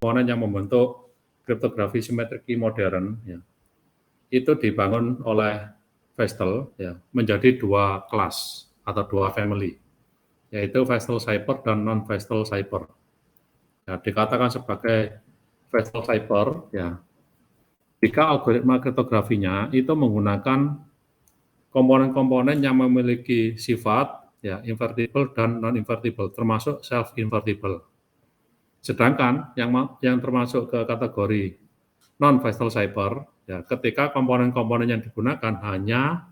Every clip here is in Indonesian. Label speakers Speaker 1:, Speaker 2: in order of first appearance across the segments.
Speaker 1: komponen yang membentuk kriptografi simetrik modern, ya, itu dibangun oleh Feistel, ya, menjadi dua kelas atau dua family, yaitu Feistel cipher dan non-Feistel cipher. Ya, dikatakan sebagai Feistel cipher, ya, jika algoritma kriptografinya itu menggunakan komponen-komponen yang memiliki sifat, ya, invertible dan non-invertible, termasuk self-invertible. Sedangkan yang termasuk ke kategori non-Feistel cipher, ya, ketika komponen-komponen yang digunakan hanya,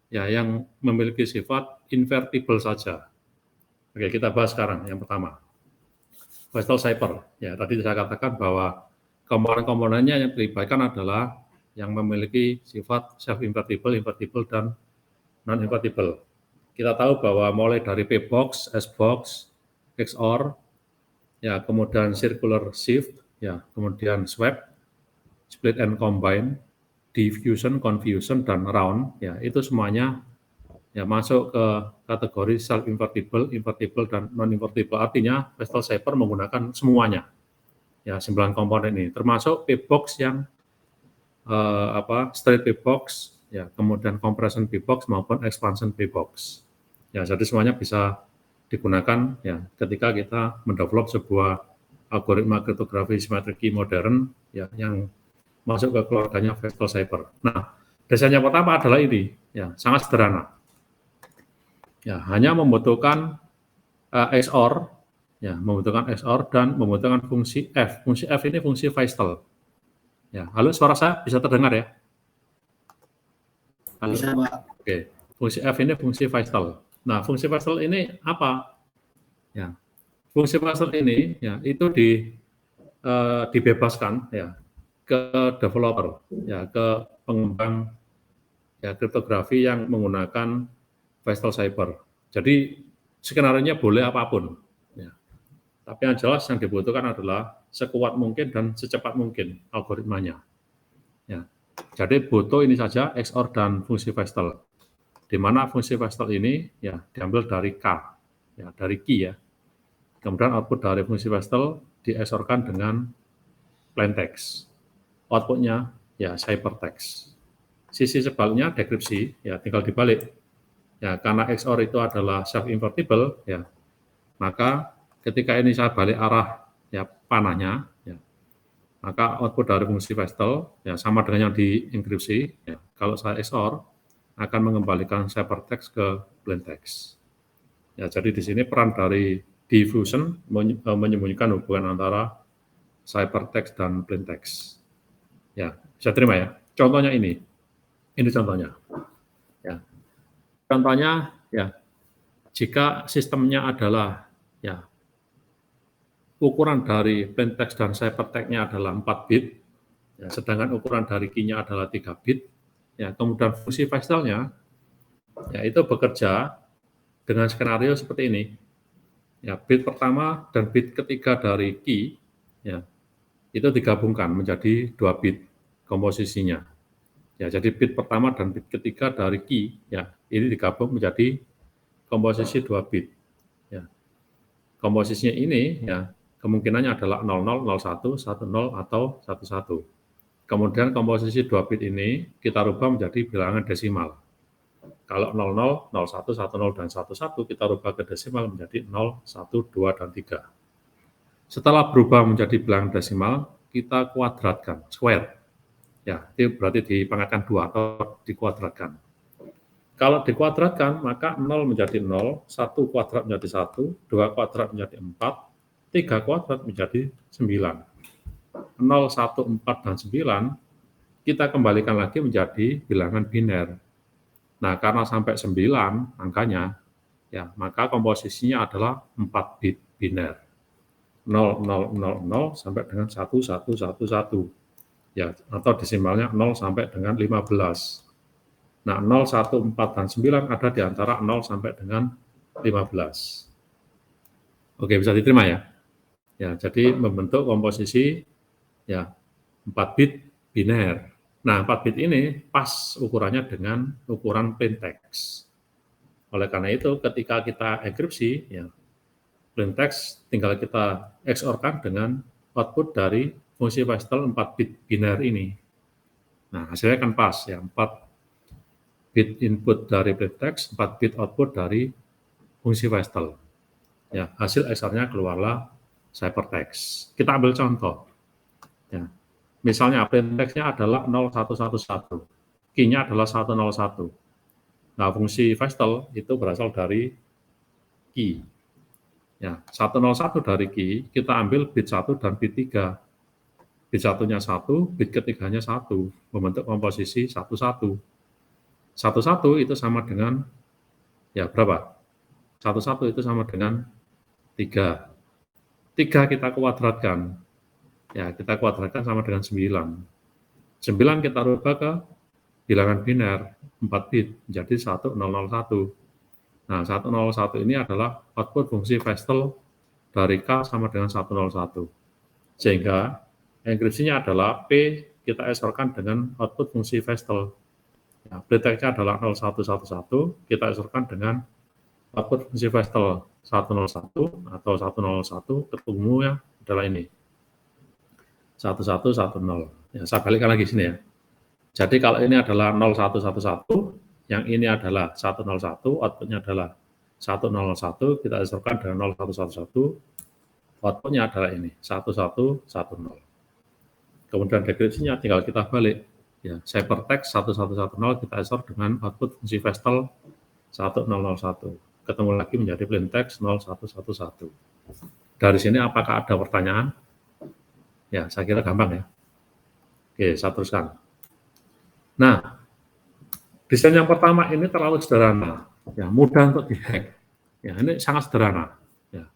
Speaker 1: ya, yang memiliki sifat invertible saja. Oke, kita bahas sekarang yang pertama. Feistel cipher, ya, tadi saya katakan bahwa komponen-komponennya yang dilibatkan adalah yang memiliki sifat self-invertible, invertible, dan non-invertible. Kita tahu bahwa mulai dari P-box, S-box, XOR, ya, kemudian circular shift, ya, kemudian swap, split and combine, diffusion, confusion, dan round, ya, itu semuanya, ya, masuk ke kategori self-invertible, invertible, dan non-invertible. Artinya, Feistel cipher menggunakan semuanya, ya, 9 komponen ini, termasuk P-box yang straight P-box, ya, kemudian compression P-box maupun expansion P-box. Ya, jadi semuanya bisa digunakan, ya, ketika kita mendevelop sebuah algoritma kriptografi simetrik modern, ya, yang masuk ke keluarganya Feistel cipher. Nah, desain yang pertama adalah ini, ya, sangat sederhana. Ya, hanya membutuhkan XOR, ya, membutuhkan XOR dan membutuhkan fungsi F. Fungsi F ini fungsi Feistel. Ya, halo, suara saya bisa terdengar, ya? Halo?
Speaker 2: Bisa, Pak.
Speaker 1: Oke, fungsi F ini fungsi Feistel. Nah, fungsi Feistel ini apa? Ya, fungsi Feistel ini, ya, itu dibebaskan, ya, ke developer, ya, ke pengembang, ya, kriptografi yang menggunakan Feistel cipher. Jadi skenario-nya boleh apapun, ya. Tapi yang jelas yang dibutuhkan adalah sekuat mungkin dan secepat mungkin algoritmanya. Ya. Jadi butuh ini saja XOR dan fungsi Feistel. Di mana fungsi Feistel ini, ya, diambil dari K, ya, dari key, ya. Kemudian output dari fungsi Feistel di-XOR-kan dengan plain text. Outputnya, ya, ciphertext. Sisi sebaliknya dekripsi, ya, tinggal dibalik. Ya, karena XOR itu adalah self-invertible, ya, maka ketika ini saya balik arah, ya, panahnya, ya, maka output dari fungsi Feistel, ya, sama dengan yang dienkripsi, ya, kalau saya XOR akan mengembalikan ciphertext ke plain text. Ya, jadi di sini peran dari diffusion menyembunyikan hubungan antara ciphertext dan plain text. Ya, bisa terima, ya. Contohnya ini contohnya. Ya, contohnya, ya, jika sistemnya adalah, ya, ukuran dari plain text dan ciphertext-nya adalah 4 bit, ya, sedangkan ukuran dari key-nya adalah 3 bit, ya, kemudian fungsi Feistel-nya, ya, itu bekerja dengan skenario seperti ini. Ya, bit pertama dan bit ketiga dari key, ya, itu digabungkan menjadi 2 bit komposisinya. Ya, jadi bit pertama dan bit ketiga dari key, ya, ini digabung menjadi komposisi 2 bit. Ya. Komposisinya ini, ya, kemungkinannya adalah 00, 01, 10 atau 11. Kemudian komposisi 2 bit ini kita rubah menjadi bilangan desimal. Kalau 00, 01, 10, dan 11 kita rubah ke desimal menjadi 0, 1, 2, dan 3. Setelah berubah menjadi bilangan desimal, kita kuadratkan, square. Ya, itu berarti dipangkatkan 2 atau dikuadratkan. Kalau dikuadratkan, maka 0 menjadi 0, 1 kuadrat menjadi 1, 2 kuadrat menjadi 4, 3 kuadrat menjadi 9. 0, 1, 4, dan 9, kita kembalikan lagi menjadi bilangan biner. Nah, karena sampai 9 angkanya, ya, maka komposisinya adalah 4 bit biner. 0, 0, 0, 0 sampai dengan 1, 1, 1, 1. Ya, atau desimalnya 0 sampai dengan 15. Nah, 0, 1, 4, dan 9 ada di antara 0 sampai dengan 15. Oke, bisa diterima, ya? Ya, jadi membentuk komposisi, ya, 4 bit biner. Nah, 4 bit ini pas ukurannya dengan ukuran plain text. Oleh karena itu, ketika kita enkripsi, ya, plain text tinggal kita XOR-kan dengan output dari fungsi Vestel 4 bit biner ini. Nah, hasilnya kan pas ya, 4 bit input dari plaintext, 4 bit output dari fungsi Vestel. Ya, hasil XOR-nya keluarlah ciphertext. Kita ambil contoh. Ya. Misalnya plaintext-nya adalah 0111, key-nya adalah 101. Nah, fungsi Vestel itu berasal dari key. Ya, 101 dari key, kita ambil bit 1 dan bit 3. Bit 1-nya 1, bit ketiganya 1, membentuk komposisi 11. 11 itu sama dengan, ya berapa? 11 itu sama dengan 3. 3 kita kuadratkan, ya kita kuadratkan sama dengan 9. 9 kita rubah ke bilangan biner, 4 bit, jadi 1001. Nah, 101 ini adalah output fungsi Vestel dari K sama dengan 101. Sehingga enkripsinya adalah P kita XOR-kan dengan output fungsi Vestel. Ya, plaintext-nya adalah 0111, kita XOR-kan dengan output fungsi Vestel 101 atau 101, ketemunya adalah ini, 1110. Ya, saya balikkan lagi sini ya. Jadi kalau ini adalah 0111, yang ini adalah 101, outputnya adalah 101, kita XOR-kan dengan 0111, outputnya adalah ini, 1110. Kemudian deskripsinya tinggal kita balik. Ya, ciphertext 1110 kita XOR dengan output fungsi Vestel 1001. Ketemu lagi menjadi plaintext 0111. Dari sini apakah ada pertanyaan? Ya, saya kira gampang ya. Oke, saya teruskan. Nah, desain yang pertama ini terlalu sederhana. Ya, mudah untuk dihack. Ya, ini sangat sederhana. Ya.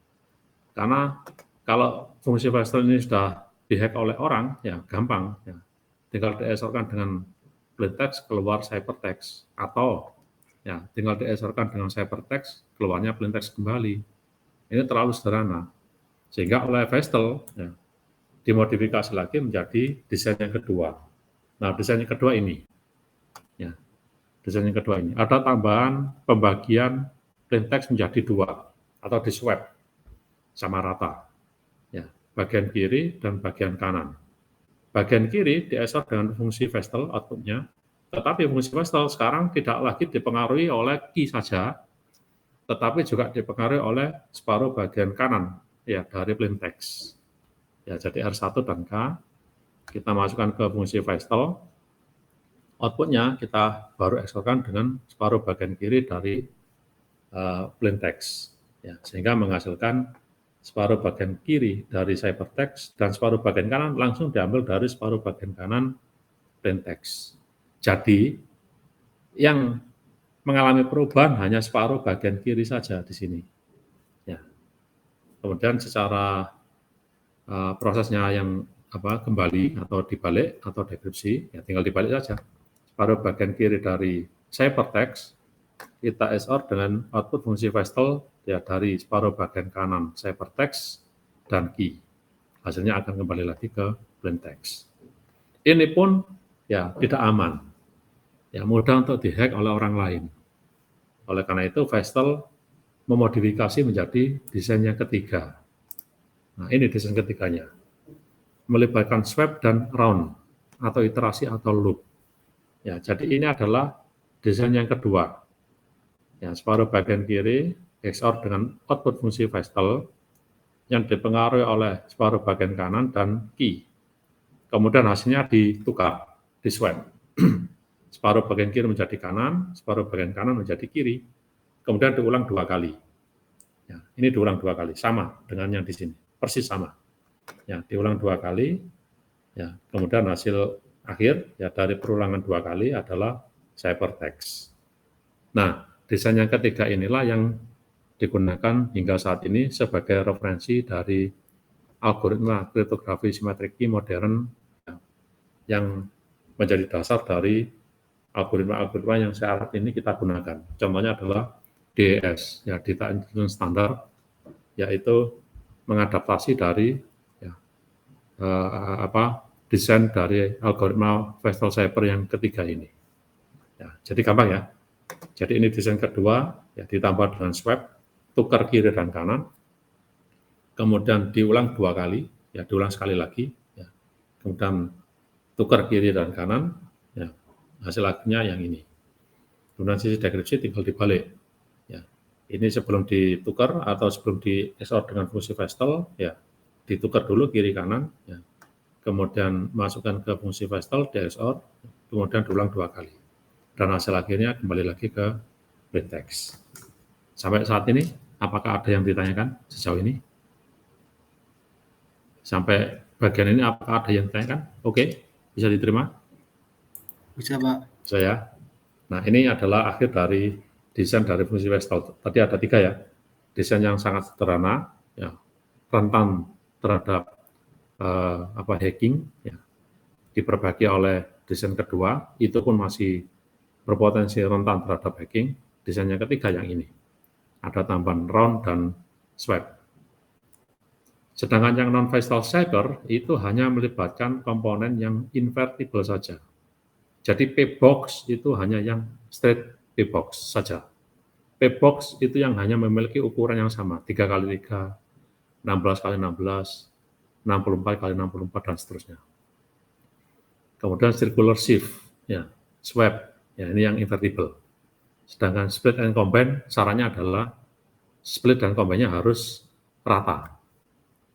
Speaker 1: Karena kalau fungsi Vestel ini sudah dihack oleh orang, ya gampang. Ya. Tinggal di-XOR-kan dengan plaintext keluar ciphertext, atau ya tinggal di-XOR-kan dengan ciphertext keluarnya plaintext kembali. Ini terlalu sederhana. Sehingga oleh Vestel ya, dimodifikasi lagi menjadi desain yang kedua. Nah, desain yang kedua ini. Ya. Desain yang kedua ini ada tambahan pembagian plaintext menjadi 2 atau di swap sama rata. Ya, bagian kiri dan bagian kanan. Bagian kiri di-XOR dengan fungsi Vestel outputnya, tetapi fungsi Vestel sekarang tidak lagi dipengaruhi oleh key saja, tetapi juga dipengaruhi oleh separuh bagian kanan ya dari plaintext. Ya, jadi R1 dan K kita masukkan ke fungsi Vestel, outputnya kita baru XOR-kan dengan separuh bagian kiri dari plaintext, ya, sehingga menghasilkan separuh bagian kiri dari ciphertext dan separuh bagian kanan langsung diambil dari separuh bagian kanan plaintext. Jadi yang mengalami perubahan hanya separuh bagian kiri saja di sini. Ya. Kemudian secara prosesnya yang kembali atau dibalik atau dekripsi, ya tinggal dibalik saja. Separuh bagian kiri dari ciphertext kita XOR dengan output fungsi Vestel ya dari separuh bagian kanan ciphertext dan key. Hasilnya akan kembali lagi ke plaintext. Ini pun ya tidak aman. Ya mudah untuk dihack oleh orang lain. Oleh karena itu Vestel memodifikasi menjadi desain yang ketiga. Nah, ini desain ketiganya. Melibatkan swap dan round atau iterasi atau loop. Ya, jadi ini adalah desain yang kedua. Ya, separuh bagian kiri XOR dengan output fungsi Vestel yang dipengaruhi oleh separuh bagian kanan dan key. Kemudian hasilnya ditukar, di swap. Separuh bagian kiri menjadi kanan, separuh bagian kanan menjadi kiri. Kemudian diulang 2 kali. Ya, ini diulang 2 kali, sama dengan yang di sini, persis sama. Ya, diulang 2 kali. Ya, kemudian hasil akhir ya dari perulangan 2 kali adalah ciphertext. Nah, desain yang ketiga inilah yang digunakan hingga saat ini sebagai referensi dari algoritma kriptografi simetrik key modern yang menjadi dasar dari algoritma-algoritma yang saat ini kita gunakan. Contohnya adalah DES, ya Data Encryption Standard, yaitu mengadaptasi dari desain dari algoritma Vestel Cipher yang ketiga ini. Ya, jadi gampang ya. Jadi ini desain kedua, ya ditambah dengan swap, tukar kiri dan kanan, kemudian diulang 2 kali, ya diulang sekali lagi, ya. Kemudian tukar kiri dan kanan, ya, hasil akhirnya yang ini. Kemudian sisi dekripsi tinggal dibalik, ya. Ini sebelum ditukar atau sebelum di XOR dengan fungsi Vestel, ya, ditukar dulu kiri kanan, ya. Kemudian masukkan ke fungsi Vestel, di XOR, kemudian diulang 2 kali. Dan hasil akhirnya kembali lagi ke plain text. Sampai saat ini, apakah ada yang ditanyakan sejauh ini? Sampai bagian ini apakah ada yang ditanyakan? Oke, bisa diterima?
Speaker 2: Bisa, Pak.
Speaker 1: Bisa ya. Nah, ini adalah akhir dari desain dari fungsi Vestel. Tadi ada 3 ya. Desain yang sangat sederhana, ya, rentan terhadap hacking, ya, diperbagi oleh desain kedua, itu pun masih berpotensi rentan terhadap hacking. Desain yang ketiga yang ini, ada tambahan round dan swap. Sedangkan yang non-Vestel cyber itu hanya melibatkan komponen yang invertible saja. Jadi P-box itu hanya yang straight P-box saja. P-box itu yang hanya memiliki ukuran yang sama, 3 kali 3, 16 kali 16, 64 kali 64, dan seterusnya. Kemudian circular shift, ya, swap, ya, ini yang invertible. Sedangkan split and combine, sarannya adalah split dan combine-nya harus rata.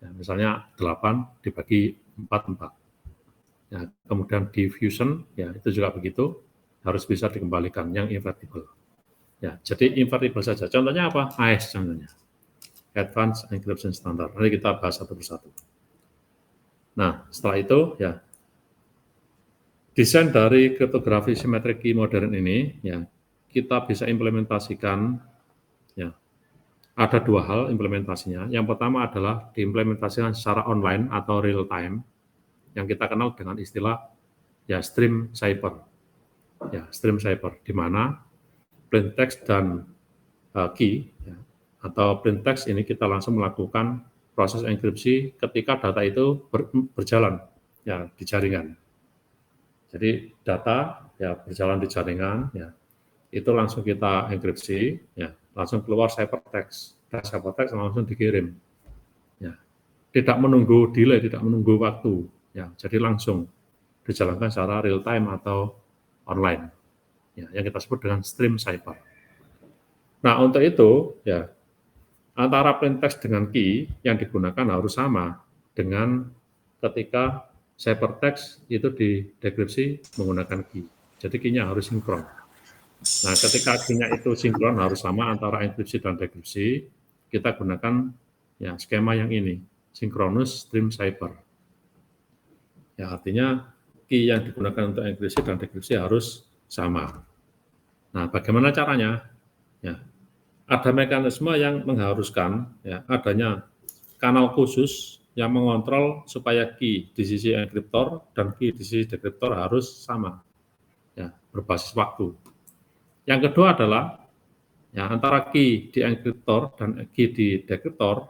Speaker 1: Ya, misalnya 8 dibagi 4. Ya, kemudian diffusion, ya, itu juga begitu, harus bisa dikembalikan yang invertible. Ya, jadi invertible saja. Contohnya apa? AES contohnya. Advanced Encryption Standard. Nanti kita bahas satu persatu. Nah, setelah itu, ya, desain dari kriptografi symmetric key modern ini, ya, kita bisa implementasikan, ya, ada 2 hal implementasinya. Yang pertama adalah diimplementasikan secara online atau real time, yang kita kenal dengan istilah, ya, stream cipher. Ya, stream cipher, di mana plain text dan key, ya, atau plain text ini kita langsung melakukan proses enkripsi ketika data itu berjalan, ya, di jaringan. Jadi data, ya, berjalan di jaringan, ya, itu langsung kita enkripsi, ya, langsung keluar ciphertext, dan ciphertext langsung dikirim, ya, tidak menunggu delay, tidak menunggu waktu, ya, jadi langsung dijalankan secara real time atau online, ya, yang kita sebut dengan stream cipher. Nah, untuk itu, ya, antara plain text dengan key yang digunakan harus sama dengan ketika ciphertext itu didekripsi menggunakan key. Jadi key-nya harus sinkron. Nah, ketika key-nya itu sinkron harus sama antara enkripsi dan dekripsi, kita gunakan, ya, skema yang ini, synchronous stream cipher. Ya, artinya key yang digunakan untuk enkripsi dan dekripsi harus sama. Nah, bagaimana caranya? Ya, ada mekanisme yang mengharuskan, ya, adanya kanal khusus yang mengontrol supaya key di sisi enkriptor dan key di sisi dekriptor harus sama, ya, berbasis waktu. Yang kedua adalah, ya, antara key di enkriptor dan key di dekriptor,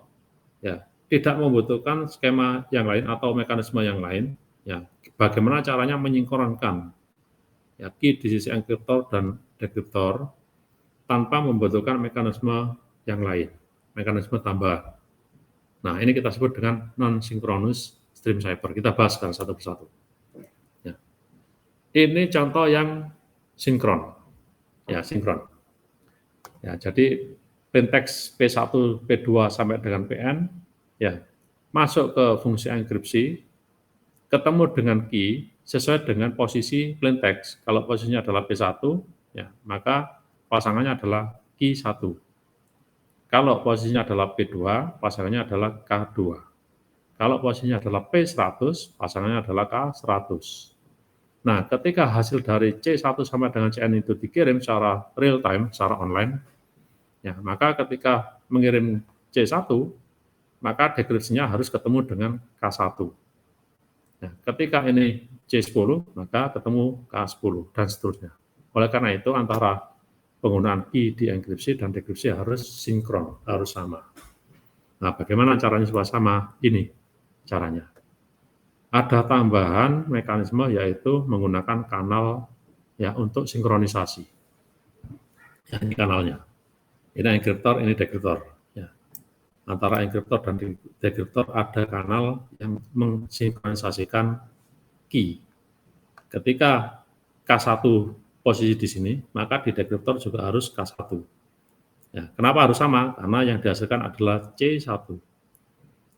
Speaker 1: ya, tidak membutuhkan skema yang lain atau mekanisme yang lain, ya, bagaimana caranya menyinkronkan, ya, key di sisi enkriptor dan dekriptor tanpa membutuhkan mekanisme yang lain, mekanisme tambahan. Nah, ini kita sebut dengan non-synchronous stream cipher. Kita bahas sekarang satu persatu. Ya. Ini contoh yang sinkron, ya, sinkron. Ya, jadi plain text P1, P2 sampai dengan PN, ya, masuk ke fungsi enkripsi, ketemu dengan key sesuai dengan posisi plain text. Kalau posisinya adalah P1, ya, maka pasangannya adalah key 1. Kalau posisinya adalah P2, pasangannya adalah K2. Kalau posisinya adalah P100, pasangannya adalah K100. Nah, ketika hasil dari C1 sampai dengan CN itu dikirim secara real time, secara online, ya, maka ketika mengirim C1, maka dekripsinya harus ketemu dengan K1. Nah, ketika ini C10, maka ketemu K10, dan seterusnya. Oleh karena itu, antara penggunaan key di enkripsi dan dekripsi harus sinkron, harus sama. Nah, bagaimana caranya supaya sama? Ini caranya. Ada tambahan mekanisme yaitu menggunakan kanal, ya, untuk sinkronisasi. Ya, ini kanalnya. Ini enkriptor, ini dekriptor. Ya. antara enkriptor dan dekriptor ada kanal yang mensinkronisasikan key. Ketika K1 posisi di sini, maka di dekriptor juga harus K1. Ya, kenapa harus sama? Karena yang dihasilkan adalah C1.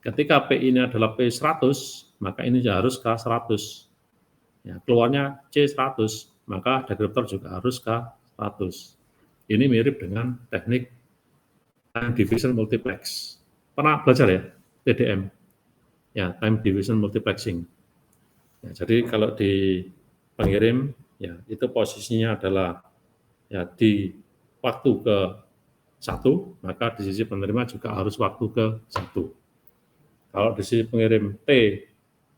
Speaker 1: Ketika P ini adalah P100, maka ini harus K100. Ya, keluarnya C100, maka dekriptor juga harus K100. Ini mirip dengan teknik time division multiplex. Pernah belajar ya, TDM? Ya, time division multiplexing. Ya, jadi kalau di pengirim, ya itu posisinya adalah ya di waktu ke 1, maka di sisi penerima juga harus waktu ke 1. Kalau di sisi pengirim T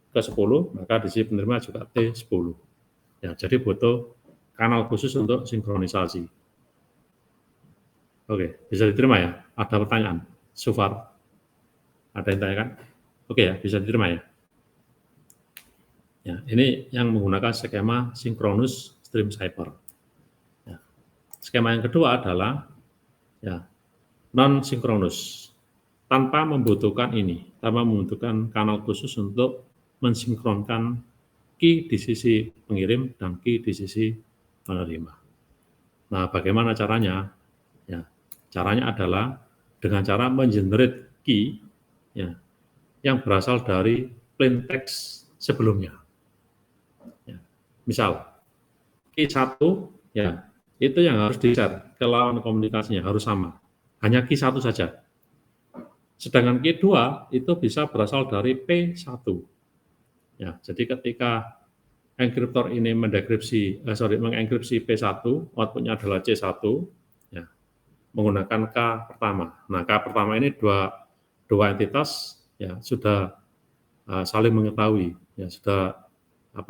Speaker 1: ke 10, maka di sisi penerima juga T10. Ya, jadi butuh kanal khusus untuk sinkronisasi. Oke, bisa diterima ya? Ada pertanyaan? So far? Ada yang tanyakan? Oke ya, bisa diterima ya? Ya, ini yang menggunakan skema synchronous stream cipher. Ya. Skema yang kedua adalah ya, non-synchronous, tanpa membutuhkan kanal khusus untuk mensinkronkan key di sisi pengirim dan key di sisi penerima. Nah, bagaimana caranya? Ya, caranya adalah dengan cara mengenerate key ya, yang berasal dari plain text sebelumnya. Ya, misal, key 1 ya, itu yang harus di-share ke lawan komunikasinya harus sama. Hanya key 1 saja. Sedangkan key 2 itu bisa berasal dari P1. Ya, jadi ketika enkriptor ini mengenkripsi P1, outputnya adalah C1, ya, menggunakan K pertama. Nah, K pertama ini dua entitas ya sudah saling mengetahui, ya sudah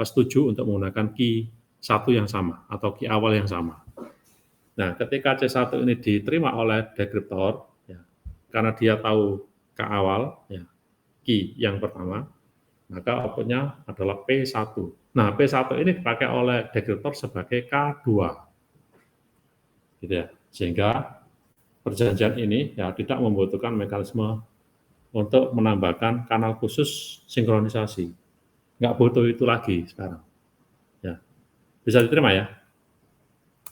Speaker 1: setuju untuk menggunakan key 1 yang sama atau key awal yang sama. Nah, ketika C1 ini diterima oleh dekriptor, ya, karena dia tahu K awal, ya, key yang pertama, maka outputnya adalah P1. Nah, P1 ini dipakai oleh dekriptor sebagai K2. Gitu ya. Sehingga perjanjian ini ya tidak membutuhkan mekanisme untuk menambahkan kanal khusus sinkronisasi. Nggak butuh itu lagi sekarang. Ya. Bisa diterima ya?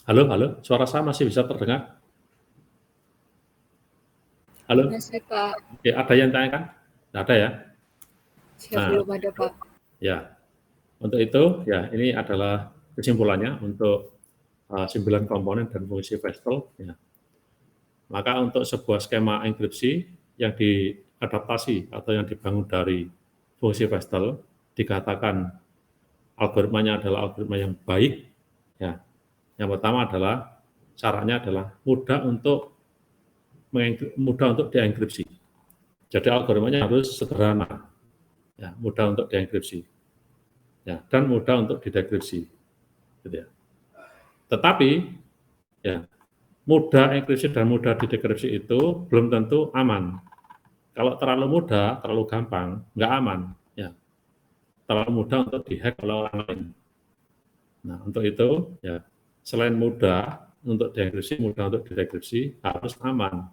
Speaker 1: Halo, suara saya masih bisa terdengar? Halo?
Speaker 3: Masih, Pak.
Speaker 1: Oke, ada yang tanyakan? Nggak ada ya?
Speaker 3: Siap, belum ada, Pak.
Speaker 1: Ya, untuk itu ya ini adalah kesimpulannya untuk 9 komponen dan fungsi Vestel. Ya. Maka untuk sebuah skema enkripsi yang diadaptasi atau yang dibangun dari fungsi Vestel, dikatakan algoritmanya adalah algoritma yang baik. Ya. Yang pertama adalah caranya adalah mudah untuk dienkripsi. Jadi algoritmanya harus sederhana, ya, mudah untuk dienkripsi, ya, dan mudah untuk didekripsi. Gitu ya. Tetapi ya, mudah enkripsi dan mudah didekripsi itu belum tentu aman. Kalau terlalu mudah, terlalu gampang, nggak aman. Ya. Terlalu mudah untuk dihack oleh orang lain. Nah, untuk itu, ya, selain mudah untuk dienkripsi, mudah untuk didekripsi, harus aman.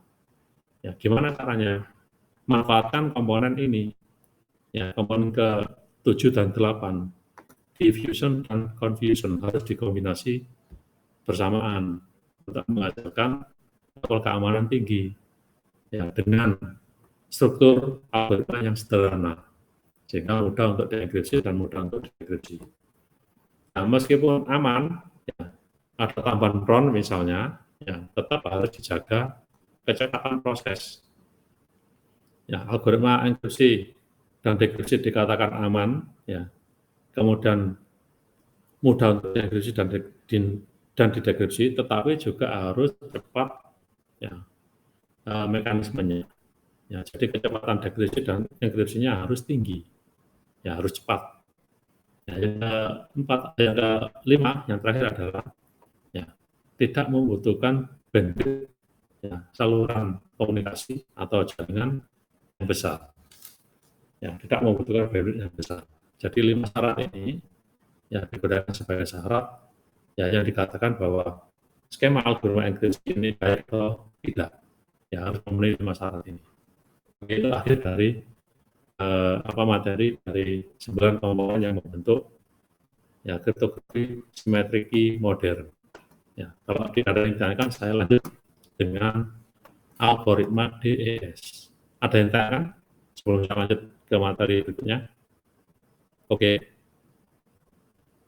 Speaker 1: Ya, gimana caranya? Manfaatkan komponen ini. Ya, komponen ke-7 dan 8. Diffusion dan confusion harus dikombinasi bersamaan untuk menghasilkan level keamanan tinggi ya, dengan struktur algoritma yang sederhana sehingga mudah untuk dienkripsi dan mudah untuk dekripsi. Nah, meskipun aman, ya, ada tambahan RON misalnya, ya, tetap harus dijaga kecepatan proses. Ya, algoritma enkripsi dan dekripsi dikatakan aman, ya, kemudian mudah untuk dienkripsi dan didekripsi, tetapi juga harus cepat ya, mekanismenya. Ya, jadi kecepatan dekripsi dan enkripsinya harus tinggi, ya harus cepat. Ya, yang kelima, yang terakhir adalah ya, tidak membutuhkan bandwidth ya, saluran komunikasi atau jaringan yang besar. Ya, tidak membutuhkan bandwidth yang besar. Jadi 5 syarat ini ya digunakan sebagai syarat ya yang dikatakan bahwa skema algoritma enkripsi ini baik atau tidak, ya harus memenuhi 5 syarat ini. itu akhir dari materi dari 9 komponen yang membentuk ya kriptografi simetrik key modern. Ya, kalau tidak ada yang ditanyakan, saya lanjut dengan algoritma DES. Ada yang tanyakan sebelum saya lanjut ke materi berikutnya? Oke.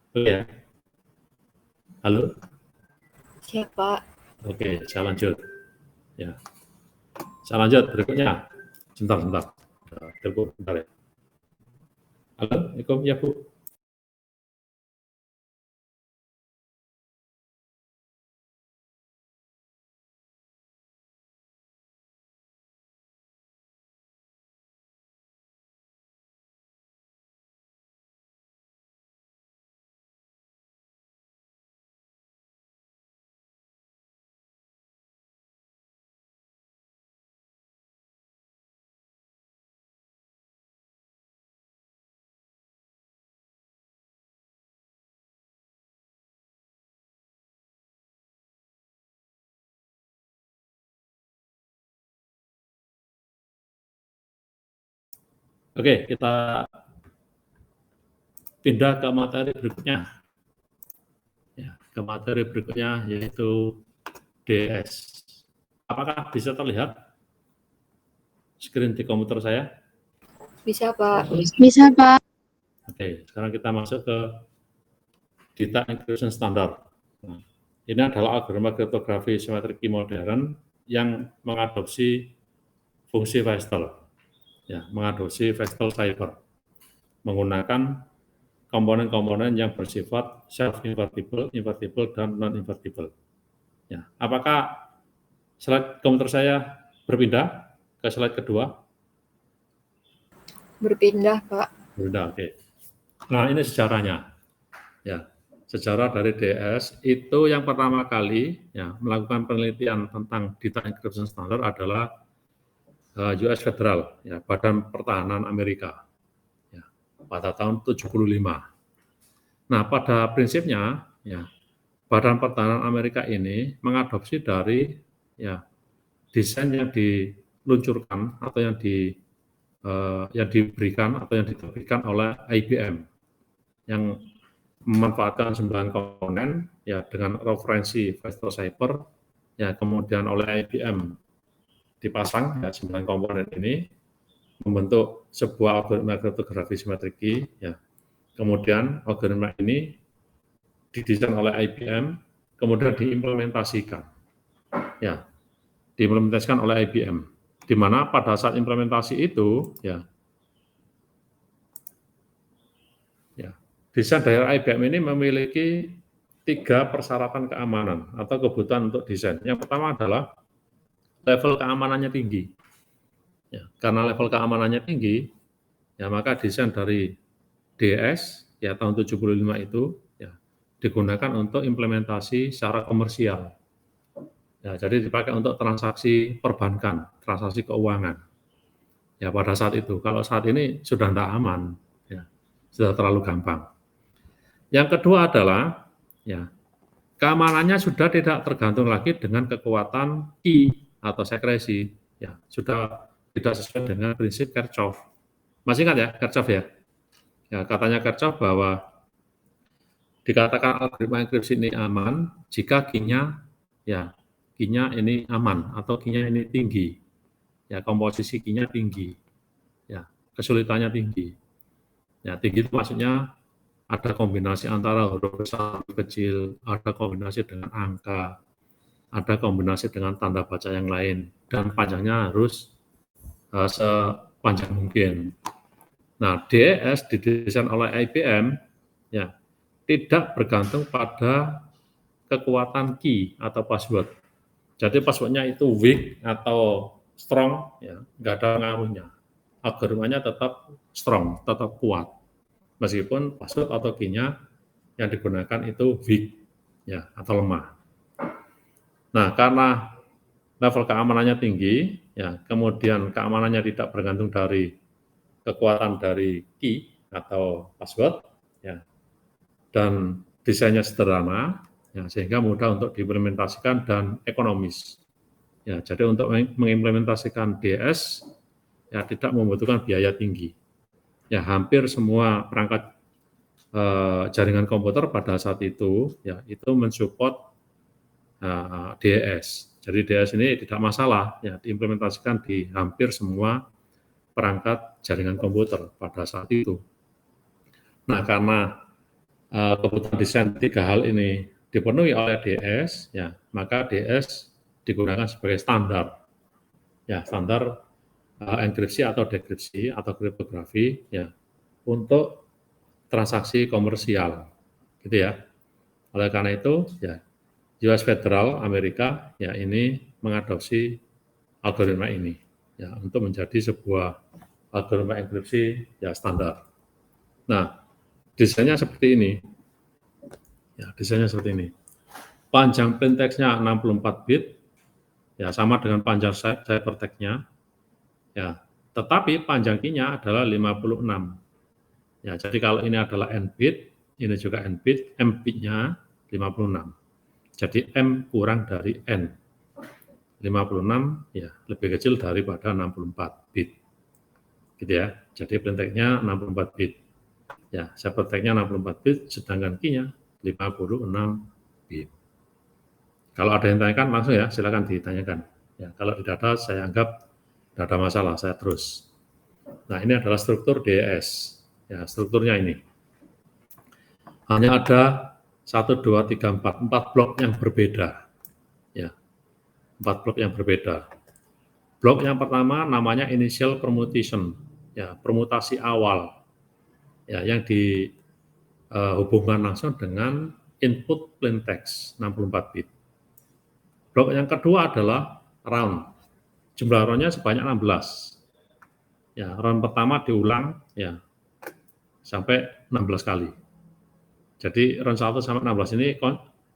Speaker 1: Oke ya. Halo?
Speaker 3: Siapa?
Speaker 1: Oke, saya lanjut. Ya. Saya lanjut berikutnya. Sebentar. Tunggu bentar ya. Halo, Assalamualaikum ya Bu. Oke, kita pindah ke materi berikutnya. Ya, ke materi berikutnya yaitu DS. Apakah bisa terlihat screen di komputer saya?
Speaker 3: Bisa, Pak.
Speaker 4: Bisa, Pak.
Speaker 1: Oke, sekarang kita masuk ke data encryption standard. Nah, ini adalah algoritma kriptografi simetrik modern yang mengadopsi fungsi Vestal, ya, mengadopsi Vestal Cipher, menggunakan komponen-komponen yang bersifat self-invertible, invertible, dan non-invertible. Ya, apakah slide komputer saya berpindah ke slide kedua?
Speaker 3: Berpindah, Pak.
Speaker 1: Berpindah, oke. Nah, ini sejarahnya. Ya, sejarah dari DS itu yang pertama kali ya melakukan penelitian tentang data encryption standard adalah US Federal, ya, Badan Pertahanan Amerika, ya, pada tahun 75. Nah, pada prinsipnya, ya, Badan Pertahanan Amerika ini mengadopsi dari ya desain yang diluncurkan atau yang diberikan atau yang diterbitkan oleh IBM yang memanfaatkan 9 komponen ya dengan referensi Vestal Cipher ya kemudian oleh IBM dipasang ya 9 komponen ini membentuk sebuah algoritma kriptografi simetrik key ya. Kemudian algoritma ini didesain oleh IBM kemudian diimplementasikan. Ya, diimplementasikan oleh IBM di mana pada saat implementasi itu ya desain dari IBM ini memiliki 3 persyaratan keamanan atau kebutuhan untuk desain. Yang pertama adalah level keamanannya tinggi. Ya, karena level keamanannya tinggi, ya maka desain dari DS ya tahun 75 itu ya digunakan untuk implementasi secara komersial. Ya, jadi dipakai untuk transaksi perbankan, transaksi keuangan. Ya pada saat itu, kalau saat ini sudah tidak aman, ya, sudah terlalu gampang. Yang kedua adalah ya keamanannya sudah tidak tergantung lagi dengan kekuatan key atau sekresi, ya sudah tidak sesuai dengan prinsip Kirchhoff. Masih ingat ya Kirchhoff ya? Ya katanya Kirchhoff bahwa dikatakan algoritma enkripsi ini aman jika key-nya ya key-nya ini aman atau key-nya ini tinggi, ya komposisi key-nya tinggi, ya kesulitannya tinggi. Ya tinggi itu maksudnya ada kombinasi antara huruf besar, huruf kecil, ada kombinasi dengan angka, ada kombinasi dengan tanda baca yang lain, dan panjangnya harus sepanjang mungkin. Nah, DES didesain oleh IBM, ya, tidak bergantung pada kekuatan key atau password. Jadi passwordnya itu weak atau strong, ya, nggak ada pengaruhnya. Algoritmanya tetap strong, tetap kuat. Meskipun password atau key-nya yang digunakan itu weak ya atau lemah. Nah, karena level keamanannya tinggi, ya kemudian keamanannya tidak bergantung dari kekuatan dari key atau password, ya dan desainnya sederhana, ya sehingga mudah untuk diimplementasikan dan ekonomis. Ya, jadi untuk mengimplementasikan DS ya tidak membutuhkan biaya tinggi. Ya, hampir semua perangkat jaringan komputer pada saat itu, ya itu mensupport DES. Jadi DES ini tidak masalah, ya diimplementasikan di hampir semua perangkat jaringan komputer pada saat itu. Nah, karena kebutuhan desain tiga hal ini dipenuhi oleh DES, ya maka DES digunakan sebagai standar, ya standar enkripsi atau dekripsi atau kriptografi, ya untuk transaksi komersial, gitu ya. Oleh karena itu, ya US Federal Amerika ya ini mengadopsi algoritma ini, ya untuk menjadi sebuah algoritma enkripsi ya standar. Nah, desainnya seperti ini, ya desainnya seperti ini. Panjang plain text-nya 64 bit, ya sama dengan panjang ciphertext-nya, ya. Tetapi panjang key-nya adalah 56. Ya, jadi kalau ini adalah n bit, ini juga n bit, m bit-nya 56. Jadi m kurang dari n. 56 ya lebih kecil daripada 64 bit. Gitu ya. Jadi plain text-nya 64 bit. Ya, ciphertext-nya 64 bit, sedangkan key-nya 56 bit. Kalau ada yang tanyakan langsung ya, silakan ditanyakan. Ya, kalau tidak ada saya anggap tidak ada masalah, saya terus. Nah, ini adalah struktur DES. Ya, strukturnya ini. Hanya ada 1, 2, 3, 4 blok yang berbeda. Ya, 4 blok yang berbeda. Blok yang pertama namanya initial permutation, ya, permutasi awal, ya, yang dihubungkan langsung dengan input plain text 64 bit. Blok yang kedua adalah round, jumlah round-nya sebanyak 16. Ya, round pertama diulang, ya, sampai 16 kali. Jadi round 1 sampai 16 ini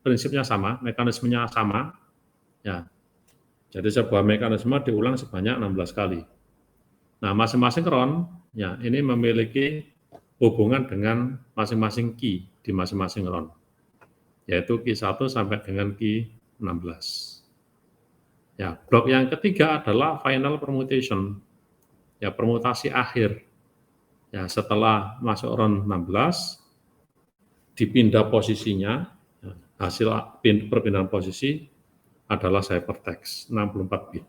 Speaker 1: prinsipnya sama, mekanismenya sama, ya. Jadi sebuah mekanisme diulang sebanyak 16 kali. Nah, masing-masing round, ya, ini memiliki hubungan dengan masing-masing key di masing-masing round, yaitu key 1 sampai dengan key 16. Ya, blok yang ketiga adalah final permutation, ya, permutasi akhir. Ya, setelah masuk round 16, dipindah posisinya, ya, hasil perpindahan posisi adalah ciphertext 64 bit.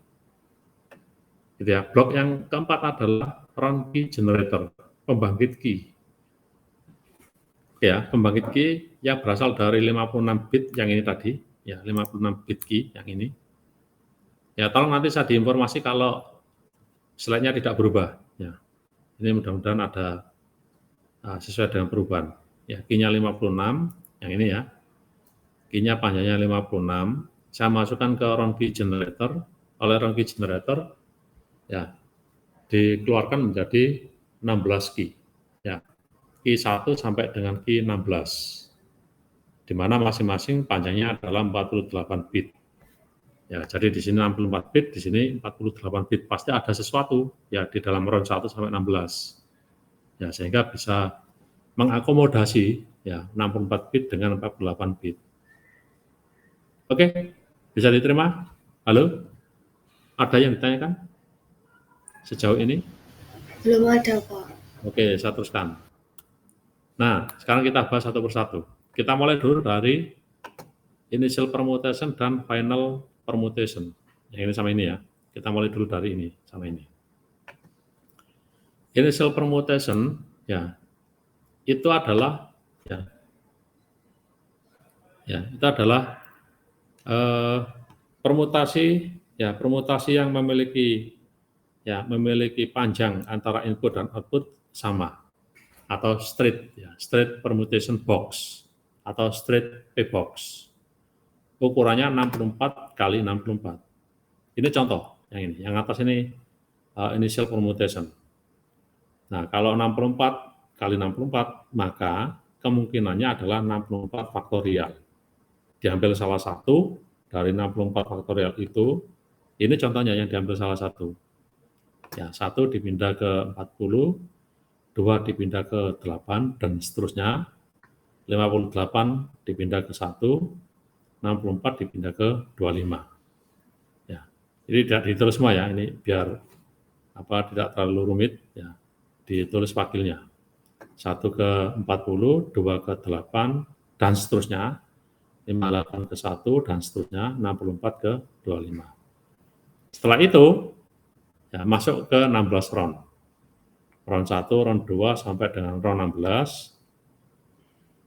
Speaker 1: Gitu ya. Blok yang keempat adalah round key generator, pembangkit key. Ya, pembangkit key yang berasal dari 56 bit yang ini tadi, ya 56 bit key yang ini. Ya, tolong nanti saya diinformasi kalau slide-nya tidak berubah. Ya, ini mudah-mudahan ada sesuai dengan perubahan. Ya, key-nya 56, yang ini ya. Key-nya panjangnya 56. Saya masukkan ke round key generator. Oleh round key generator, ya, dikeluarkan menjadi 16 key. Ya, key 1 sampai dengan key 16. Di mana masing-masing panjangnya adalah 48 bit. Ya, jadi di sini 64 bit, di sini 48 bit. Pasti ada sesuatu ya di dalam round 1 sampai 16. Ya, sehingga bisa mengakomodasi ya 64 bit dengan 48 bit. Oke, bisa diterima? Halo? Ada yang ditanyakan sejauh ini?
Speaker 3: Belum ada, Pak.
Speaker 1: Oke, saya teruskan. Nah, sekarang kita bahas satu persatu. Kita mulai dulu dari initial permutation dan final permutation. Yang ini sama ini ya. Kita mulai dulu dari ini sama ini. Initial permutation ya itu adalah itu adalah permutasi yang memiliki panjang antara input dan output sama atau straight permutation box atau straight P box. Ukurannya 64 kali 64. Ini contoh yang ini, yang atas ini initial permutation. Nah, kalau 64 kali 64, maka kemungkinannya adalah 64 faktorial. Diambil salah satu dari 64 faktorial itu, ini contohnya yang diambil salah satu. Ya, 1 dipindah ke 40, 2 dipindah ke 8, dan seterusnya. 58 dipindah ke 1, 64 dipindah ke 25. Ya, jadi tidak dihitung semua ya, ini biar tidak terlalu rumit, ya, ditulis wakilnya. 1 ke 40, 2 ke 8, dan seterusnya. 58 ke 1, dan seterusnya. 64 ke 25. Setelah itu, ya, masuk ke 16 round. Round 1, round 2, sampai dengan round 16.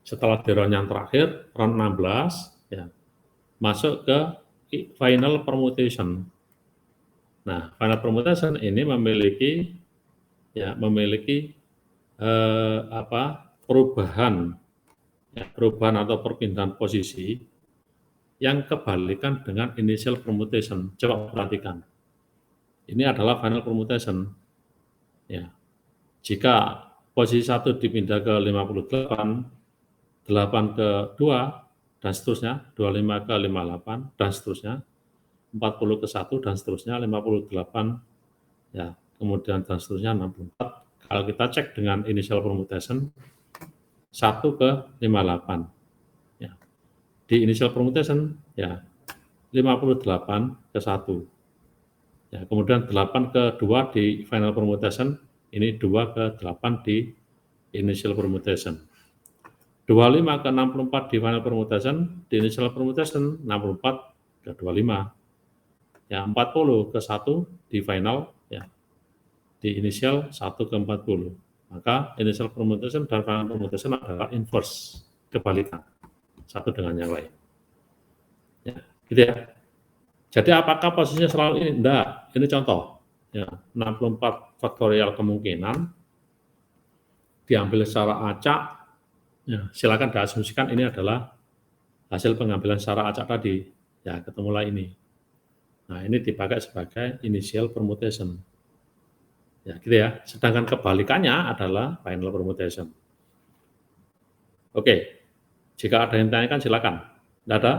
Speaker 1: Setelah di round yang terakhir, round 16, ya, masuk ke final permutation. Nah, final permutation ini memiliki perubahan atau perpindahan posisi yang kebalikan dengan initial permutation. Coba perhatikan. Ini adalah final permutation. Ya. Jika posisi 1 dipindah ke 58, 8 ke 2, dan seterusnya, 25 ke 58, dan seterusnya, 40 ke 1, dan seterusnya, 58, ya, kemudian dan seterusnya, 64. Kalau kita cek dengan initial permutation, 1 ke 58. Ya. Di initial permutation, ya, 58 ke 1. Ya, kemudian 8 ke 2 di final permutation, ini 2 ke 8 di initial permutation. 25 ke 64 di final permutation, di initial permutation 64 ke 25. Ya, 40 ke 1 di final, ya, di initial 1 ke 40. Maka initial permutation dan final permutation adalah inverse, kebalikan satu dengan yang lain. Ya, gitu ya. Jadi apakah posisinya selalu ini? Enggak, ini contoh. Ya, 64 faktorial kemungkinan diambil secara acak. Ya, silakan diasumsikan ini adalah hasil pengambilan secara acak tadi. Ya, ketemulah ini. Nah, ini dipakai sebagai initial permutation. Ya, gitu ya. Sedangkan kebalikannya adalah final permutation. Oke, jika ada yang tanyakan silakan. Tidak ada?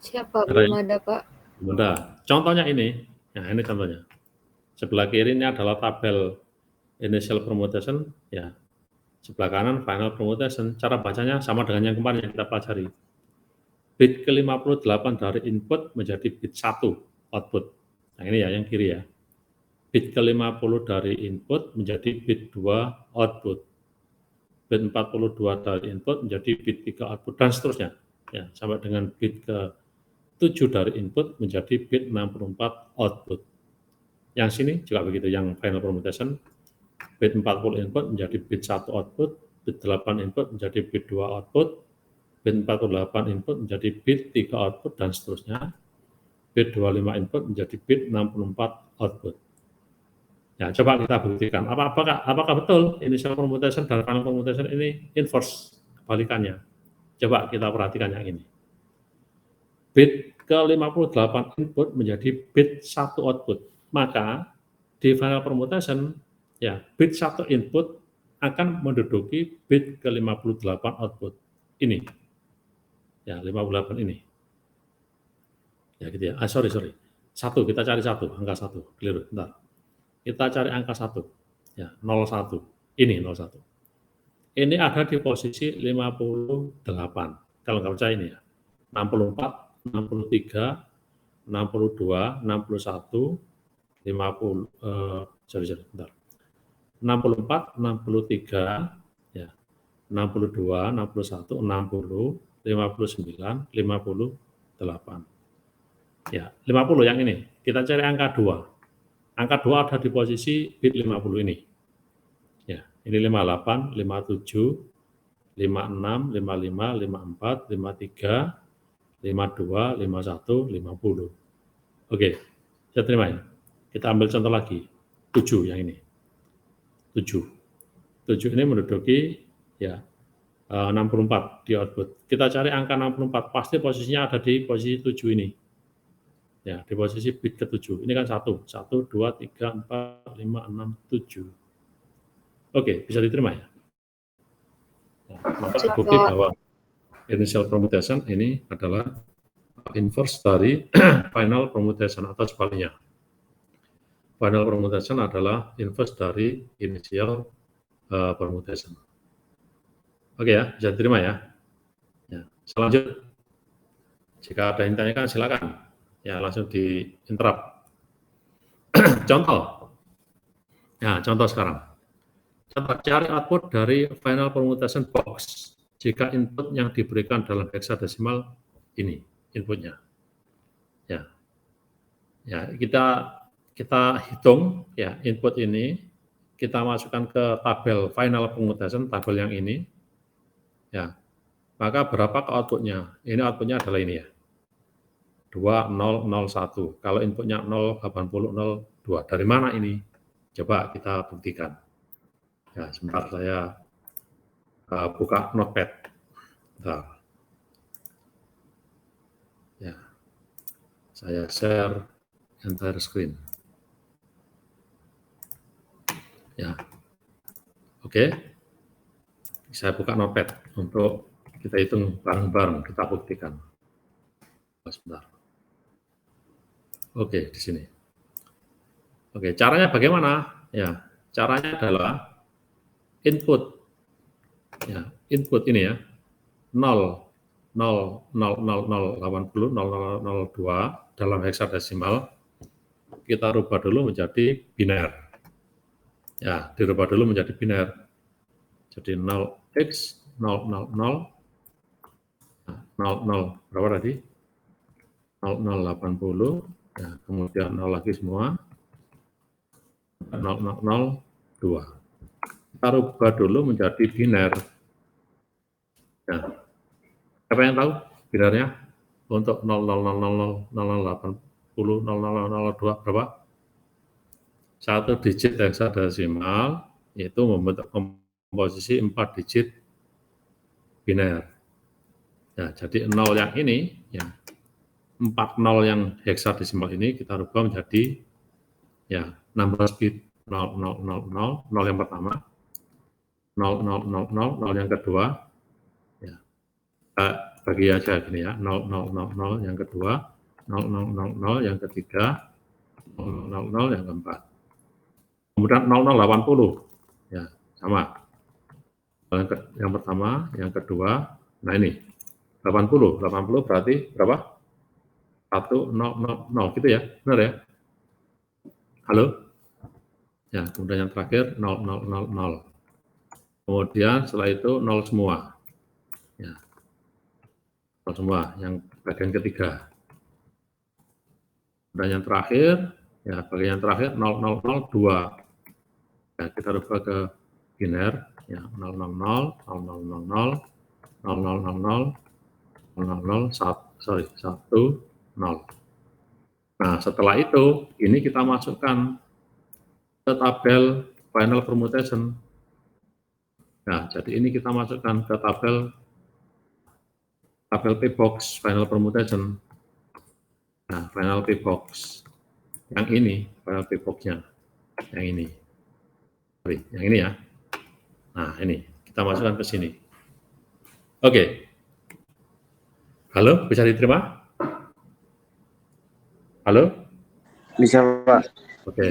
Speaker 3: Siapa? Belum ada, Pak.
Speaker 1: Belum ada. Contohnya ini. Nah, ini contohnya. Sebelah kiri ini adalah tabel initial permutation, ya. Sebelah kanan final permutation. Cara bacanya sama dengan yang kemarin yang kita pelajari. Bit ke-58 dari input menjadi bit 1 output. Nah, ini ya yang kiri ya. Bit ke-50 dari input menjadi bit 2 output. Bit 42 dari input menjadi bit 3 output, dan seterusnya. Ya, sampai dengan bit ke-7 dari input menjadi bit 64 output. Yang sini juga begitu, yang final permutation, bit 40 input menjadi bit 1 output, bit 8 input menjadi bit 2 output, bit 48 input menjadi bit 3 output, dan seterusnya. Bit 25 input menjadi bit 64 output. Ya, coba kita buktikan. Apakah betul initial permutation dan final permutation ini inverse, kebalikannya? Coba kita perhatikan yang ini. Bit ke-58 input menjadi bit 1 output. Maka di final permutation, ya, bit 1 input akan menduduki bit ke-58 output. Ini. Ya, 58 ini. Ya, gitu ya. Sorry. 1, kita cari 1, angka 1. Keliru, bentar. Kita cari angka 1. Ya, 01. Ini 01. Ini ada di posisi 58. Kalau nggak percaya ini ya. 64, 63, 62, 61, 50, bentar. 64, 63, ya, 62, 61, 60, 59, 58. Ya, 50 yang ini. Kita cari angka 2. Angka 2 ada di posisi bit 50 ini. Ya, ini 58, 57, 56, 55, 54, 53, 52, 51, 50. Oke, saya terima ya. Kita ambil contoh lagi. 7 yang ini. 7 ini menduduki, ya, 64 di output. Kita cari angka 64, pasti posisinya ada di posisi 7 ini. Ya, di posisi bit ke-7. Ini kan 1, 2, 3, 4, 5, 6, 7. Oke, bisa diterima ya? Ya, maka bukti bahwa initial permutation ini adalah inverse dari final permutation atau sebaliknya. Final permutation adalah inverse dari initial permutation. Oke ya, bisa diterima ya? Ya, selanjutnya, jika ada yang tanyakan silakan. Ya, langsung di interrupt. Contoh. Nah, contoh sekarang. Contoh cari output dari final permutation box jika input yang diberikan dalam hexadesimal ini inputnya. Ya, ya kita hitung ya input ini, kita masukkan ke tabel final permutation, tabel yang ini. Ya, maka berapa ke outputnya? Ini outputnya adalah ini ya. 2001. Kalau inputnya 08002. Dari mana ini? Coba kita buktikan. Ya, sebentar saya buka notepad. Bentar. Ya, saya share entire screen. Ya, oke. Saya buka notepad untuk kita hitung bareng-bareng, kita buktikan. Sebentar. Oke, di sini. Oke, caranya bagaimana? Ya, caranya adalah input. Ya, input ini ya. 0, 0, 0, 0, 0, 80, 0, 0, 02 dalam hexadesimal. Kita rubah dulu menjadi biner. Ya, dirubah dulu menjadi biner. Jadi 0x 0, 0, 0, 0, 0, berapa tadi? 0, 0, 80, ya, kemudian 0 lagi semua, 0, 0, 0, 2. Kita rubah dulu menjadi biner. Ya. Siapa yang tahu binernya? Untuk 0, 0, 0, 0, 0, 0, 80, 0, 0, 0, 2, berapa? Satu digit hexadesimal itu membentuk komposisi 4 digit biner. Ya, jadi 0 yang ini, ya, 4 0 yang hexadesimal ini kita rubah menjadi ya 16 bit. 0, 0, 0, 0, 0 yang pertama, 0, 0, 0, 0, 0 yang kedua, ya, bagi aja gini ya, 0, 0, 0, 0 yang kedua, 0, 0, 0, 0 yang ketiga, 0, 0, 0 yang keempat. Kemudian 0, 0, 80, ya sama. Yang pertama, yang kedua, nah ini 80 berarti berapa? 1, 0, 0, 0 gitu ya, benar ya? Halo? Ya, kemudian yang terakhir 0, 0, 0, 0. Kemudian setelah itu 0 semua. Ya, 0 semua, yang bagian ketiga. Dan yang terakhir, ya bagian terakhir 0, 0, 0, 2. Ya, kita rubah ke biner, ya 0, 0, 0, 0, 0, 0, 0, 0, 0, 0, 0, 0, 0, 1, 0. Nah, setelah itu, ini kita masukkan ke tabel final permutation. Nah, jadi ini kita masukkan ke tabel P-box final permutation. Nah, final P-box yang ini, final P-box-nya yang ini. Sorry, yang ini ya. Nah, ini kita masukkan ke sini. Oke. Halo, bisa diterima? Halo?
Speaker 2: Bisa, Pak.
Speaker 1: Oke.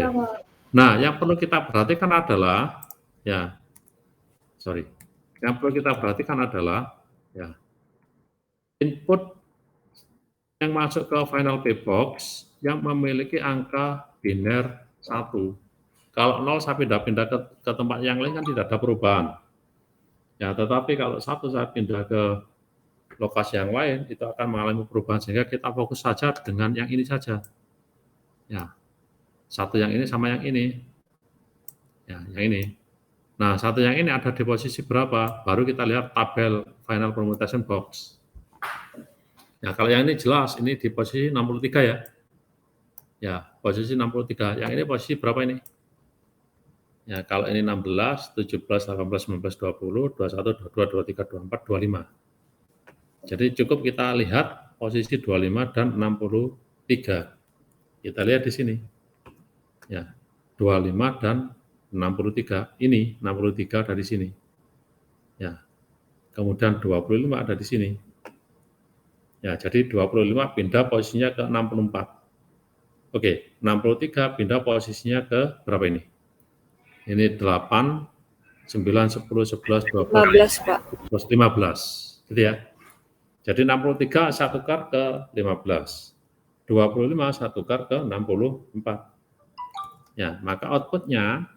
Speaker 1: Nah, yang perlu kita perhatikan adalah ya, sorry. Yang perlu kita perhatikan adalah ya, input yang masuk ke final P-box yang memiliki angka biner 1. Kalau 0 saya pindah-pindah ke tempat yang lain kan tidak ada perubahan. Ya, tetapi kalau 1 saya pindah ke lokasi yang lain, itu akan mengalami perubahan, sehingga kita fokus saja dengan yang ini saja. Ya, satu yang ini sama yang ini. Ya, yang ini. Nah, satu yang ini ada di posisi berapa? Baru kita lihat tabel final permutation box. Ya, kalau yang ini jelas, ini di posisi 63 ya. Ya, posisi 63. Yang ini posisi berapa ini? Ya, kalau ini 16, 17, 18, 19, 20, 21, 22, 23, 24, 25. Jadi cukup kita lihat posisi 25 dan 63. Kita lihat di sini. Ya, 25 dan 63. Ini 63 dari sini. Ya. Kemudian 25 ada di sini. Ya, jadi 25 pindah posisinya ke 64. Oke, 63 pindah posisinya ke berapa ini? Ini 8, 9, 10, 11, 12,
Speaker 3: 15, Pak.
Speaker 1: 15. Gitu ya. Jadi 63 saya tukar ke 15. 25 saya tukar ke 64. ya, maka outputnya,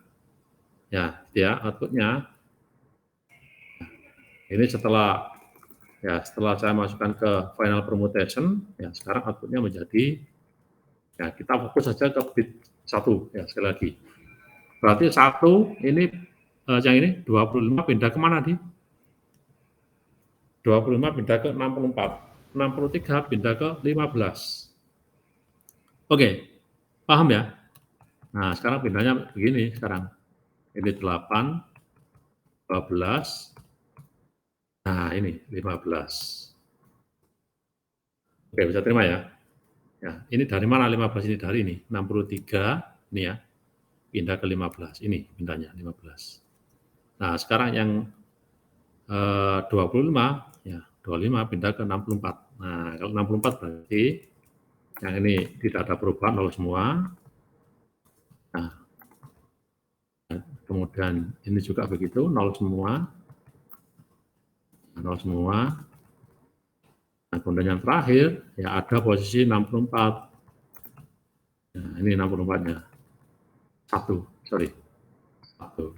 Speaker 1: ya, outputnya ini setelah saya masukkan ke final permutation, ya sekarang outputnya menjadi, ya kita fokus saja ke bit 1, ya sekali lagi. Berarti 1 ini, yang ini 25 pindah ke mana, Di? 25 pindah ke 64, 63 pindah ke 15. Oke, paham ya? Nah, sekarang pindahnya begini sekarang. Ini 8, 12, nah ini 15. Oke, bisa terima ya? Ya, ini dari mana 15 ini? Dari ini, 63, ini ya, pindah ke 15, ini pindahnya 15. Nah, sekarang yang 25, ya 25 pindah ke 64. Nah, kalau 64 berarti yang ini tidak ada perubahan, 0 semua. Nah, kemudian ini juga begitu, 0 semua. 0 semua. Nah, kemudian yang terakhir, ya ada posisi 64. Nah, ini 64-nya. 1, sorry. 1.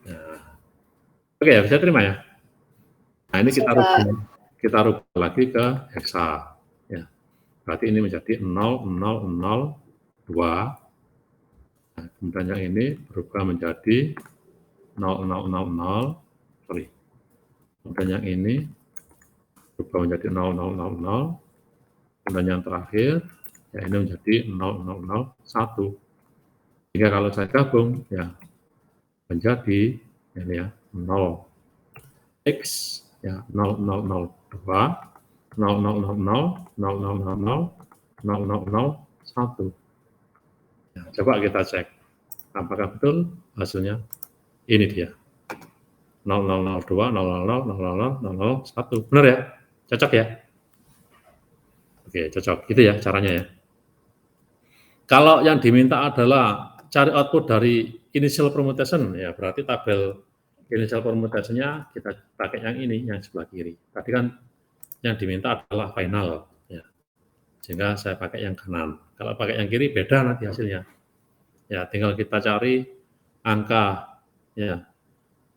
Speaker 1: Nah, oke, ya, bisa terima ya? Nah, ini kita rubah lagi ke hexa. Ya. Berarti ini menjadi 0, 0, 0, 2. Nah, kemudian yang ini berubah menjadi 0, 0, 0, 0. Sorry. Kemudian yang ini berubah menjadi 0, 0, 0, 0. Kemudian yang terakhir, ya ini menjadi 0, 0, 0, 1. Jika kalau saya gabung, ya menjadi ini ya 0 x, ya 0, 0, 0, 2, 0, 0, 0, 0, 0, 0, 0, 0, 0, 0, 0, 1. Ya, coba kita cek apakah betul hasilnya. Ini dia 0002, 000, 000, 1. Benar ya? Cocok ya? Oke, cocok. Itu ya caranya ya. Kalau yang diminta adalah cari output dari initial permutation, ya berarti tabel initial permutation-nya kita pakai yang ini, yang sebelah kiri. Tadi kan yang diminta adalah final, ya. Sehingga saya pakai yang kanan. Kalau pakai yang kiri beda nanti hasilnya. Ya, tinggal kita cari angka ya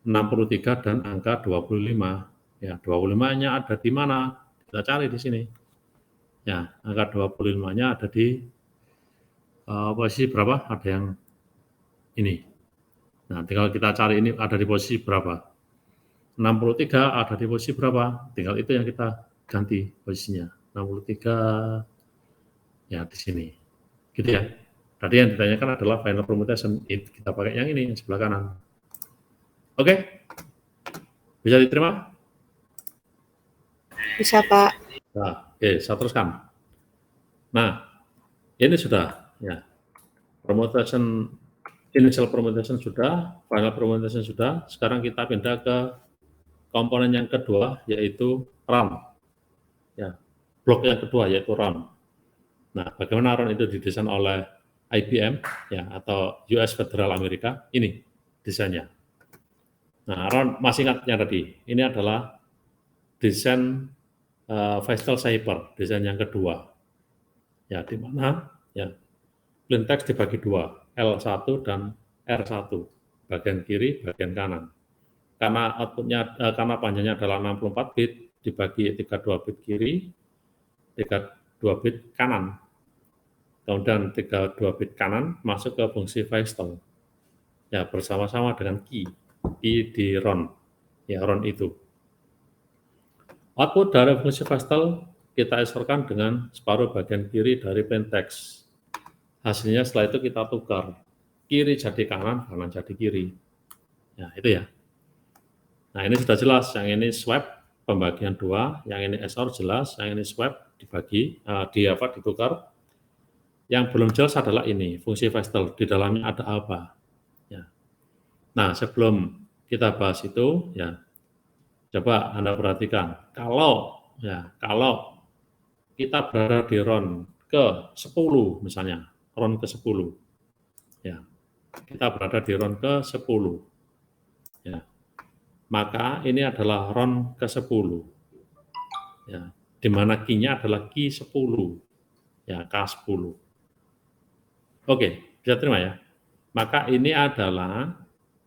Speaker 1: 63 dan angka 25. Ya, 25-nya ada di mana? Kita cari di sini. Ya, angka 25-nya ada di posisi berapa? Ada yang ini. Nah, tinggal kita cari ini ada di posisi berapa. 63 ada di posisi berapa? Tinggal itu yang kita ganti posisinya. 63 ya di sini. Gitu ya. Tadi yang ditanyakan adalah final permutation. Kita pakai yang ini, yang sebelah kanan. Oke? Bisa diterima?
Speaker 3: Bisa, Pak.
Speaker 1: Nah, oke, saya teruskan. Nah, ini sudah ya. Permutation, initial permutation sudah, final permutation sudah. Sekarang kita pindah ke komponen yang kedua, yaitu RAM. Ya, blok yang kedua yaitu RAM. Nah, bagaimana RAM itu didesain oleh IBM ya atau US Federal Amerika? Ini desainnya. Nah, RAM masih ingat yang tadi. Ini adalah desain Vestal Cyber, desain yang kedua. Ya, di mana ya plain text dibagi dua, L1 dan R1, bagian kiri, bagian kanan. Karena outputnya, karena panjangnya adalah 64 bit, dibagi 32 bit kiri, 32 bit kanan. Kemudian 32 bit kanan masuk ke fungsi Vestal. Ya, bersama-sama dengan key di RON. Ya, RON itu. Output dari fungsi Vestal kita esorkan dengan separuh bagian kiri dari plain text. Hasilnya setelah itu kita tukar. Kiri jadi kanan, kanan jadi kiri. Ya, itu ya. Nah, ini sudah jelas. Yang ini swap, pembagian dua. Yang ini ESOR jelas. Yang ini swap, dibagi, ditukar. Yang belum jelas adalah ini, fungsi Vestal. Di dalamnya ada apa. Ya. Nah, sebelum kita bahas itu, ya, coba Anda perhatikan. Kalau kita berada di RON ke 10 misalnya, RON ke 10. Ya. Kita berada di RON ke 10. Ya. Maka ini adalah RON ke 10. Ya. Di mana key-nya adalah key 10. Ya, K10. Oke, bisa terima ya? maka ini adalah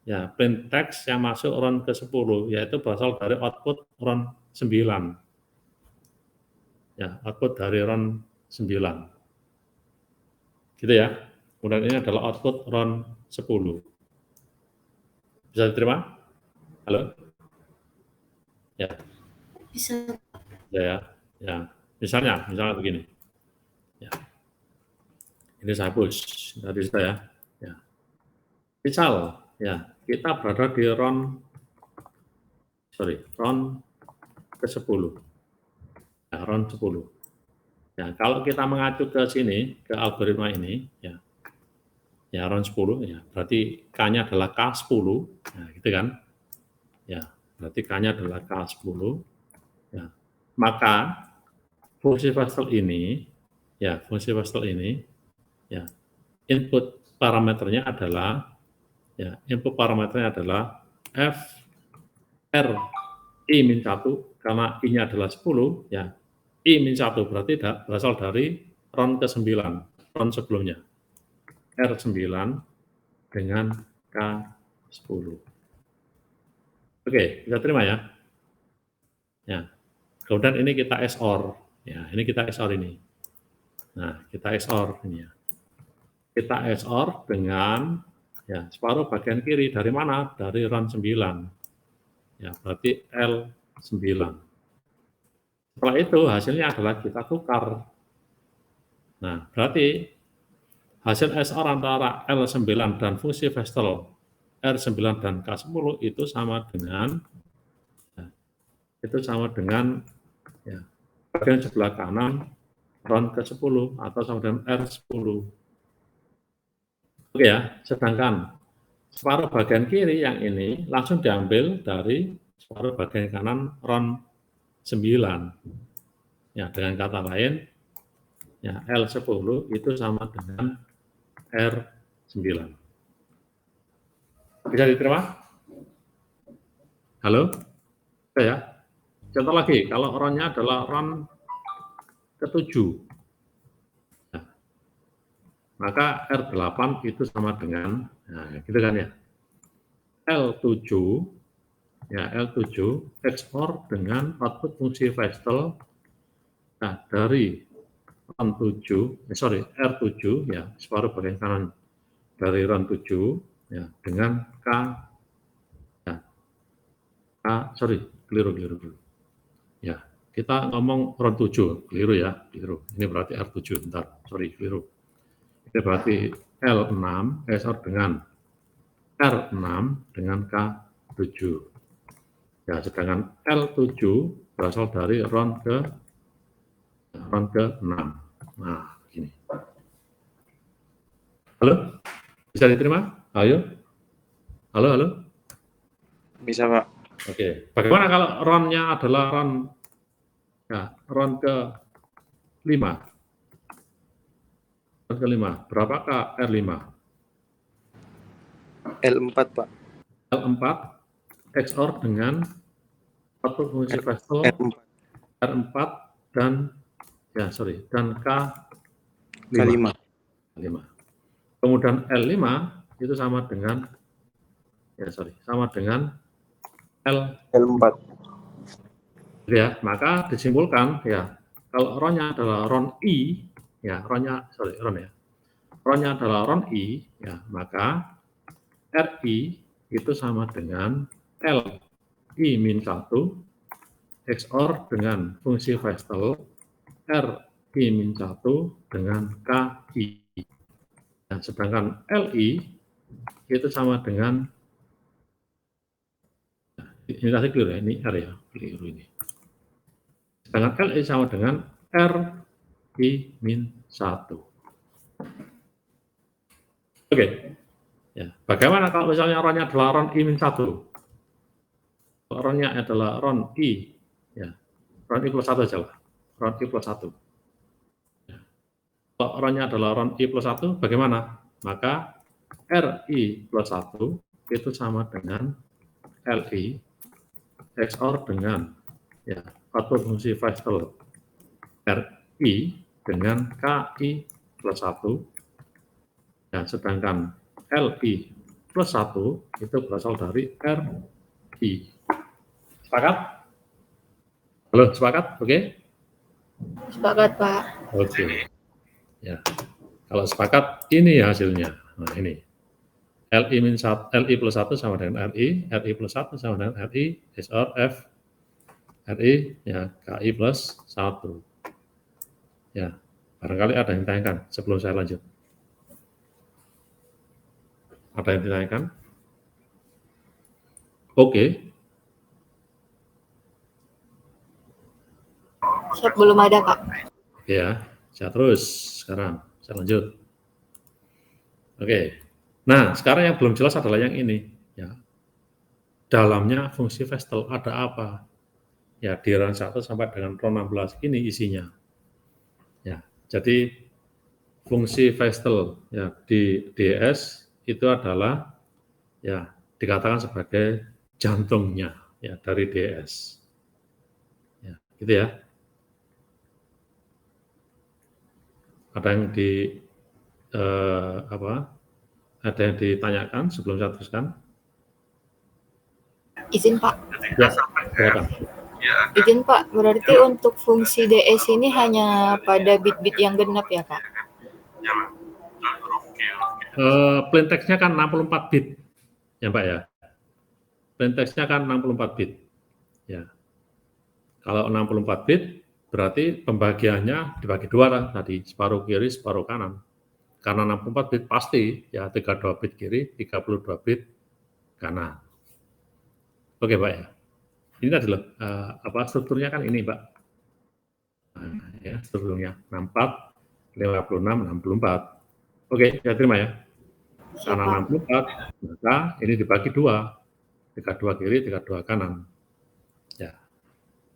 Speaker 1: ya plain text yang masuk RON ke-10, yaitu berasal dari output RON 9. Ya, output dari RON 9. Gitu ya. Kemudian ini adalah output RON 10. Bisa diterima? Halo? Ya.
Speaker 3: Bisa.
Speaker 1: Ya. Misalnya begini. Ya. Ini saya push dari saya. Ya. Misal, ya, kita berada di RON ke-10. Ya, RON 10. Ya, kalau kita mengacu ke sini, ke algoritma ini, ya RON 10, ya, berarti K-nya adalah K10, nah, gitu kan? Ya, berarti K-nya adalah K10. Ya, maka fungsi Vestel ini, ya, input parameternya adalah F R I-1, karena I-nya adalah 10, ya, I-1 berarti berasal dari RON ke-9, RON sebelumnya. R9 dengan K10. Oke, bisa terima ya? Ya. Kemudian ini kita XOR. Ya, ini kita XOR ini. Nah, kita XOR ini ya. Kita XOR dengan ya separuh bagian kiri dari mana? Dari RON 9. Ya, berarti L9. Setelah itu hasilnya adalah kita tukar. Nah, berarti hasil XOR antara L9 dan fungsi Vestel R9 dan K10 itu sama dengan ya, bagian sebelah kanan RON ke-10 atau sama dengan R10. Oke ya, sedangkan separuh bagian kiri yang ini langsung diambil dari separuh bagian kanan RON 9. Ya, dengan kata lain, ya L10 itu sama dengan R9. Bisa diterima? Halo? Oke ya. Contoh lagi, kalau RON-nya adalah RON ke-7, nah, maka R8 itu sama dengan, nah, gitu kan ya, L7, ya L7 XOR dengan output fungsi Vestel, nah dari R7, ya separuh bagian kanan dari RON 7, ya dengan keliru. Ya, kita ngomong RON 7, keliru. Ini berarti R7, keliru. Ini berarti L6 XOR dengan R6 dengan K7. Ya, sedangkan L7 berasal dari RON ke-6. Nah, begini. Halo? Bisa diterima? Ayo. Halo?
Speaker 2: Bisa, Pak.
Speaker 1: Oke. Bagaimana kalau RON-nya adalah RON ke-5? RON ke-5. Berapakah R5?
Speaker 2: L4, Pak.
Speaker 1: L4 XOR dengan output fungsi Vestel R4 dan K5. Kemudian L5 itu sama dengan L4. Ya, maka disimpulkan ya, kalau RON-nya adalah RON I, ya RON-nya adalah RON I, ya maka RI itu sama dengan LI-1 XOR dengan fungsi Vestel RI-1 dengan KI. Nah, sedangkan LI itu sama dengan, ini tadi keliru ya, ini R ya, keliru ini. Sedangkan LI sama dengan RI-1. Oke. Ya, bagaimana kalau misalnya RON-nya adalah RON I-1? Kalau RON-nya adalah RON I, ya, RON I plus 1 aja lah. RON I plus 1. Ya. Kalau RON-nya adalah RON I plus 1, bagaimana? Maka RI plus 1 itu sama dengan LI XOR dengan ya output fungsi Vestel RI dengan KI plus 1. Ya, sedangkan LI plus 1 itu berasal dari RI. Sepakat? Halo, sepakat? Oke?
Speaker 3: Sepakat, Pak.
Speaker 1: Oke. Ya. Kalau sepakat, ini hasilnya. Nah, ini. LI plus 1 sama dengan RI plus 1 sama dengan RI, XOR F, RI, ya, KI plus 1. Ya, barangkali ada yang ditanyakan sebelum saya lanjut. Ada yang ditanyakan? Oke.
Speaker 3: Siap, belum ada, Pak.
Speaker 1: Ya, saya terus sekarang. Saya lanjut. Oke. Nah, sekarang yang belum jelas adalah yang ini. Ya. Dalamnya fungsi Vestel ada apa? Ya, di RAN 1 sampai dengan RON 16 ini isinya. Ya, jadi fungsi Vestel ya di DS itu adalah ya dikatakan sebagai jantungnya ya dari DS. Ya, gitu ya. Ada yang ada yang ditanyakan sebelum saya teruskan?
Speaker 3: Izin, Pak.
Speaker 1: Ya, silakan.
Speaker 3: Izin, Pak. Berarti untuk fungsi DS ini hanya pada bit-bit yang genap ya, Pak?
Speaker 1: Plain text-nya kan 64 bit, ya Pak ya. Plain text-nya kan 64 bit. Ya. Kalau 64 bit, berarti pembagiannya dibagi dua lah tadi, separuh kiri, separuh kanan. Karena 64 bit pasti ya 32 bit kiri, 32 bit kanan. Oke Pak ya. Ini adalah strukturnya kan ini Pak. Nah, ya, strukturnya 64, 56, 64. Oke, saya terima ya. Karena 64, maka ini dibagi dua. 32 kiri, 32 kanan. Ya.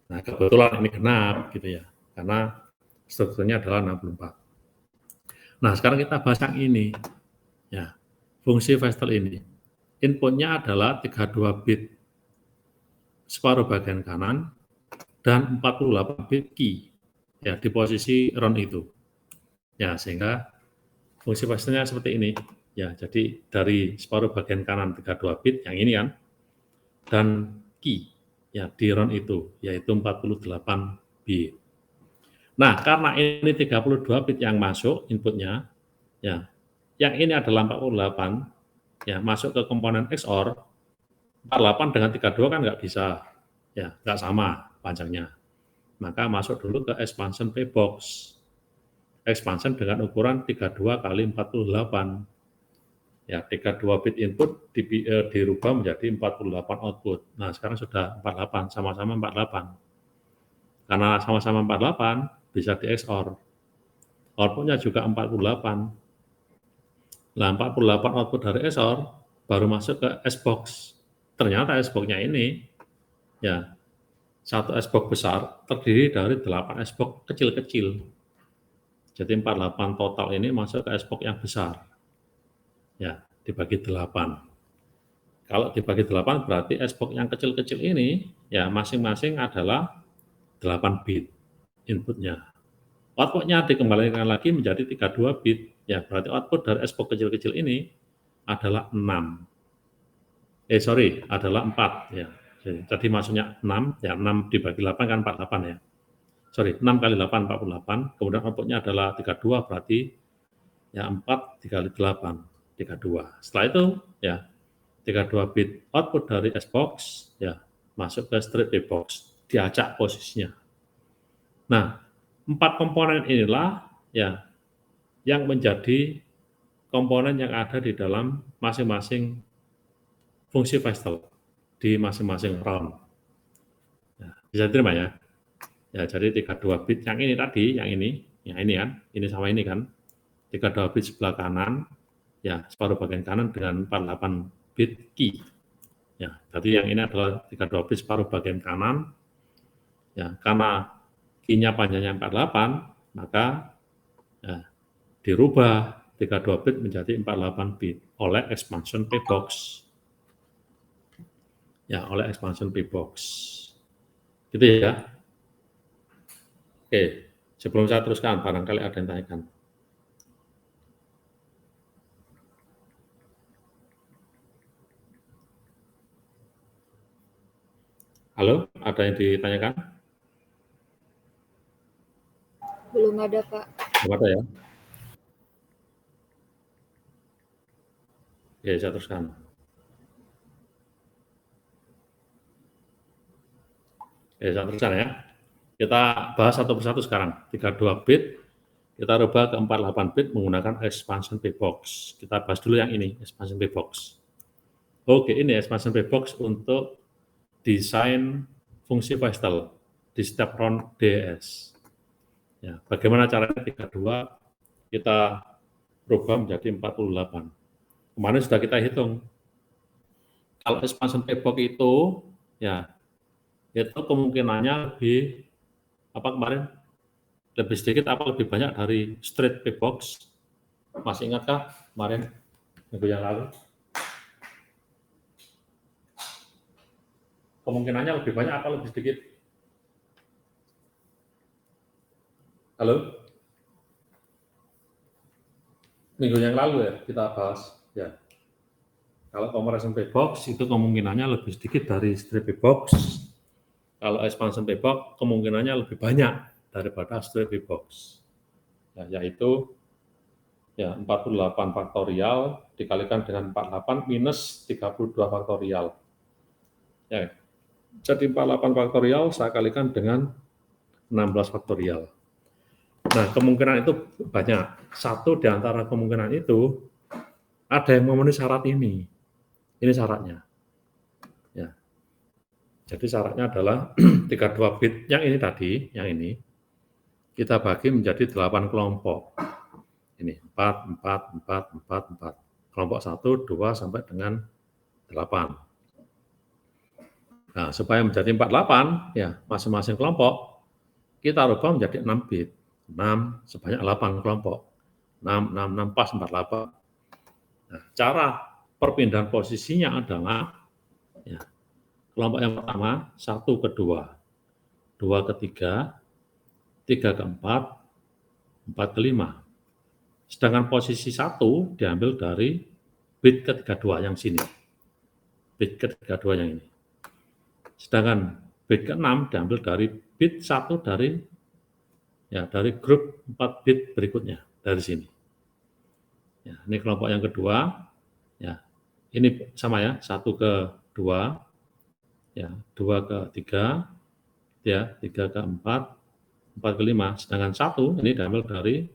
Speaker 1: Nah, kebetulan ini genap gitu ya. Karena strukturnya adalah 64. Nah, sekarang kita bahas yang ini. Ya. Fungsi Vestel ini. Inputnya adalah 32 bit separuh bagian kanan dan 48 bit key. Ya, di posisi RON itu. Ya, sehingga fungsi Vestelnya seperti ini. Ya, jadi dari separuh bagian kanan 32 bit yang ini kan, dan key ya di RON itu yaitu 48 bit. Nah, karena ini 32 bit yang masuk inputnya, ya, yang ini adalah 48, ya masuk ke komponen XOR, 48 dengan 32 kan nggak bisa, ya nggak sama panjangnya. Maka masuk dulu ke expansion P-box. Expansion dengan ukuran 32 kali 48. Ya, 32 bit input dirubah menjadi 48 output. Nah, sekarang sudah 48, sama-sama 48. Karena sama-sama 48, bisa di XOR. Outputnya juga 48. Nah, 48 output dari XOR baru masuk ke S-box. Ternyata S-box-nya ini, ya, satu S-box besar terdiri dari 8 S-box kecil-kecil. Jadi 48 total ini masuk ke S-box yang besar. Ya, dibagi 8. Kalau dibagi 8 berarti S-box yang kecil-kecil ini, ya masing-masing adalah 8 bit inputnya. Outputnya dikembalikan lagi menjadi 32 bit. Ya, berarti output dari S-box kecil-kecil ini adalah 6. Adalah 4 ya. Jadi masuknya 6, ya 6 dibagi 8 kan 48 ya. 6 kali 8 48, kemudian outputnya adalah 32 berarti ya 4 dikali 8 32. Setelah itu ya 32 bit output dari S-box ya masuk ke straight P-box, diacak posisinya. Nah, 4 komponen inilah ya yang menjadi komponen yang ada di dalam masing-masing fungsi Vestel di masing-masing ROM. Ya, bisa diterima ya. Ya, jadi 32 bit yang ini tadi, yang ini kan, ini sama ini kan. 32 bit sebelah kanan, ya separuh bagian kanan dengan 48 bit key. Ya, jadi yang ini adalah 32 bit separuh bagian kanan. Ya, karena key-nya panjangnya 48, maka ya, dirubah 32 bit menjadi 48 bit oleh expansion P-box. Ya, oleh expansion P-box. Gitu ya. Oke, sebelum saya teruskan, barangkali ada yang tanyakan. Halo, ada yang ditanyakan?
Speaker 3: Belum ada, Pak.
Speaker 1: Belum ada ya? Ya, saya teruskan. Ya, saya teruskan ya. Kita bahas satu persatu sekarang. 32 bit, kita rubah ke 48 bit menggunakan expansion P-box. Kita bahas dulu yang ini, expansion P-box. Oke, ini expansion P-box untuk desain fungsi Vestel di setiap round DES. Ya, bagaimana caranya 32 kita rubah menjadi 48. Kemarin sudah kita hitung. Kalau expansion P-box itu, ya, itu kemungkinannya lebih, apa kemarin, lebih sedikit apa lebih banyak dari straight P-box? Masih ingatkah kemarin, minggu yang lalu? Kemungkinannya lebih banyak apa lebih sedikit? Halo? Minggu yang lalu ya kita bahas. Ya. Kalau comparison P-box itu kemungkinannya lebih sedikit dari straight P-box. Kalau expansion P-box kemungkinannya lebih banyak daripada straight P-box. Ya, yaitu ya 48 faktorial dikalikan dengan 48 minus 32 faktorial. Ya, jadi 48 faktorial saya kalikan dengan 16 faktorial. Nah, kemungkinan itu banyak. Satu di antara kemungkinan itu ada yang memenuhi syarat ini. Ini syaratnya. Ya. Jadi syaratnya adalah 32 bit yang ini tadi, yang ini kita bagi menjadi 8 kelompok. Ini 4, 4, 4, 4, 4. Kelompok 1, 2 sampai dengan 8. Nah, supaya menjadi 48, ya masing-masing kelompok kita rubah menjadi 6 bit. 6 sebanyak 8 kelompok. 6, 6, 6 pas 48. Nah, cara perpindahan posisinya adalah ya, kelompok yang pertama 1 ke 2, 2 ke 3, 3 ke 4, 4 ke 5. Sedangkan posisi 1 diambil dari bit ke-32 yang sini. Bit ke-32 yang ini. Sedangkan bit ke-6 diambil dari bit 1 dari grup 4 bit berikutnya dari sini. Ya, ini kelompok yang kedua. Ya, ini sama ya, 1 ke 2, ya, 2 ke 3, ya, 3 ke 4, 4 ke 5. Sedangkan 1 ini diambil dari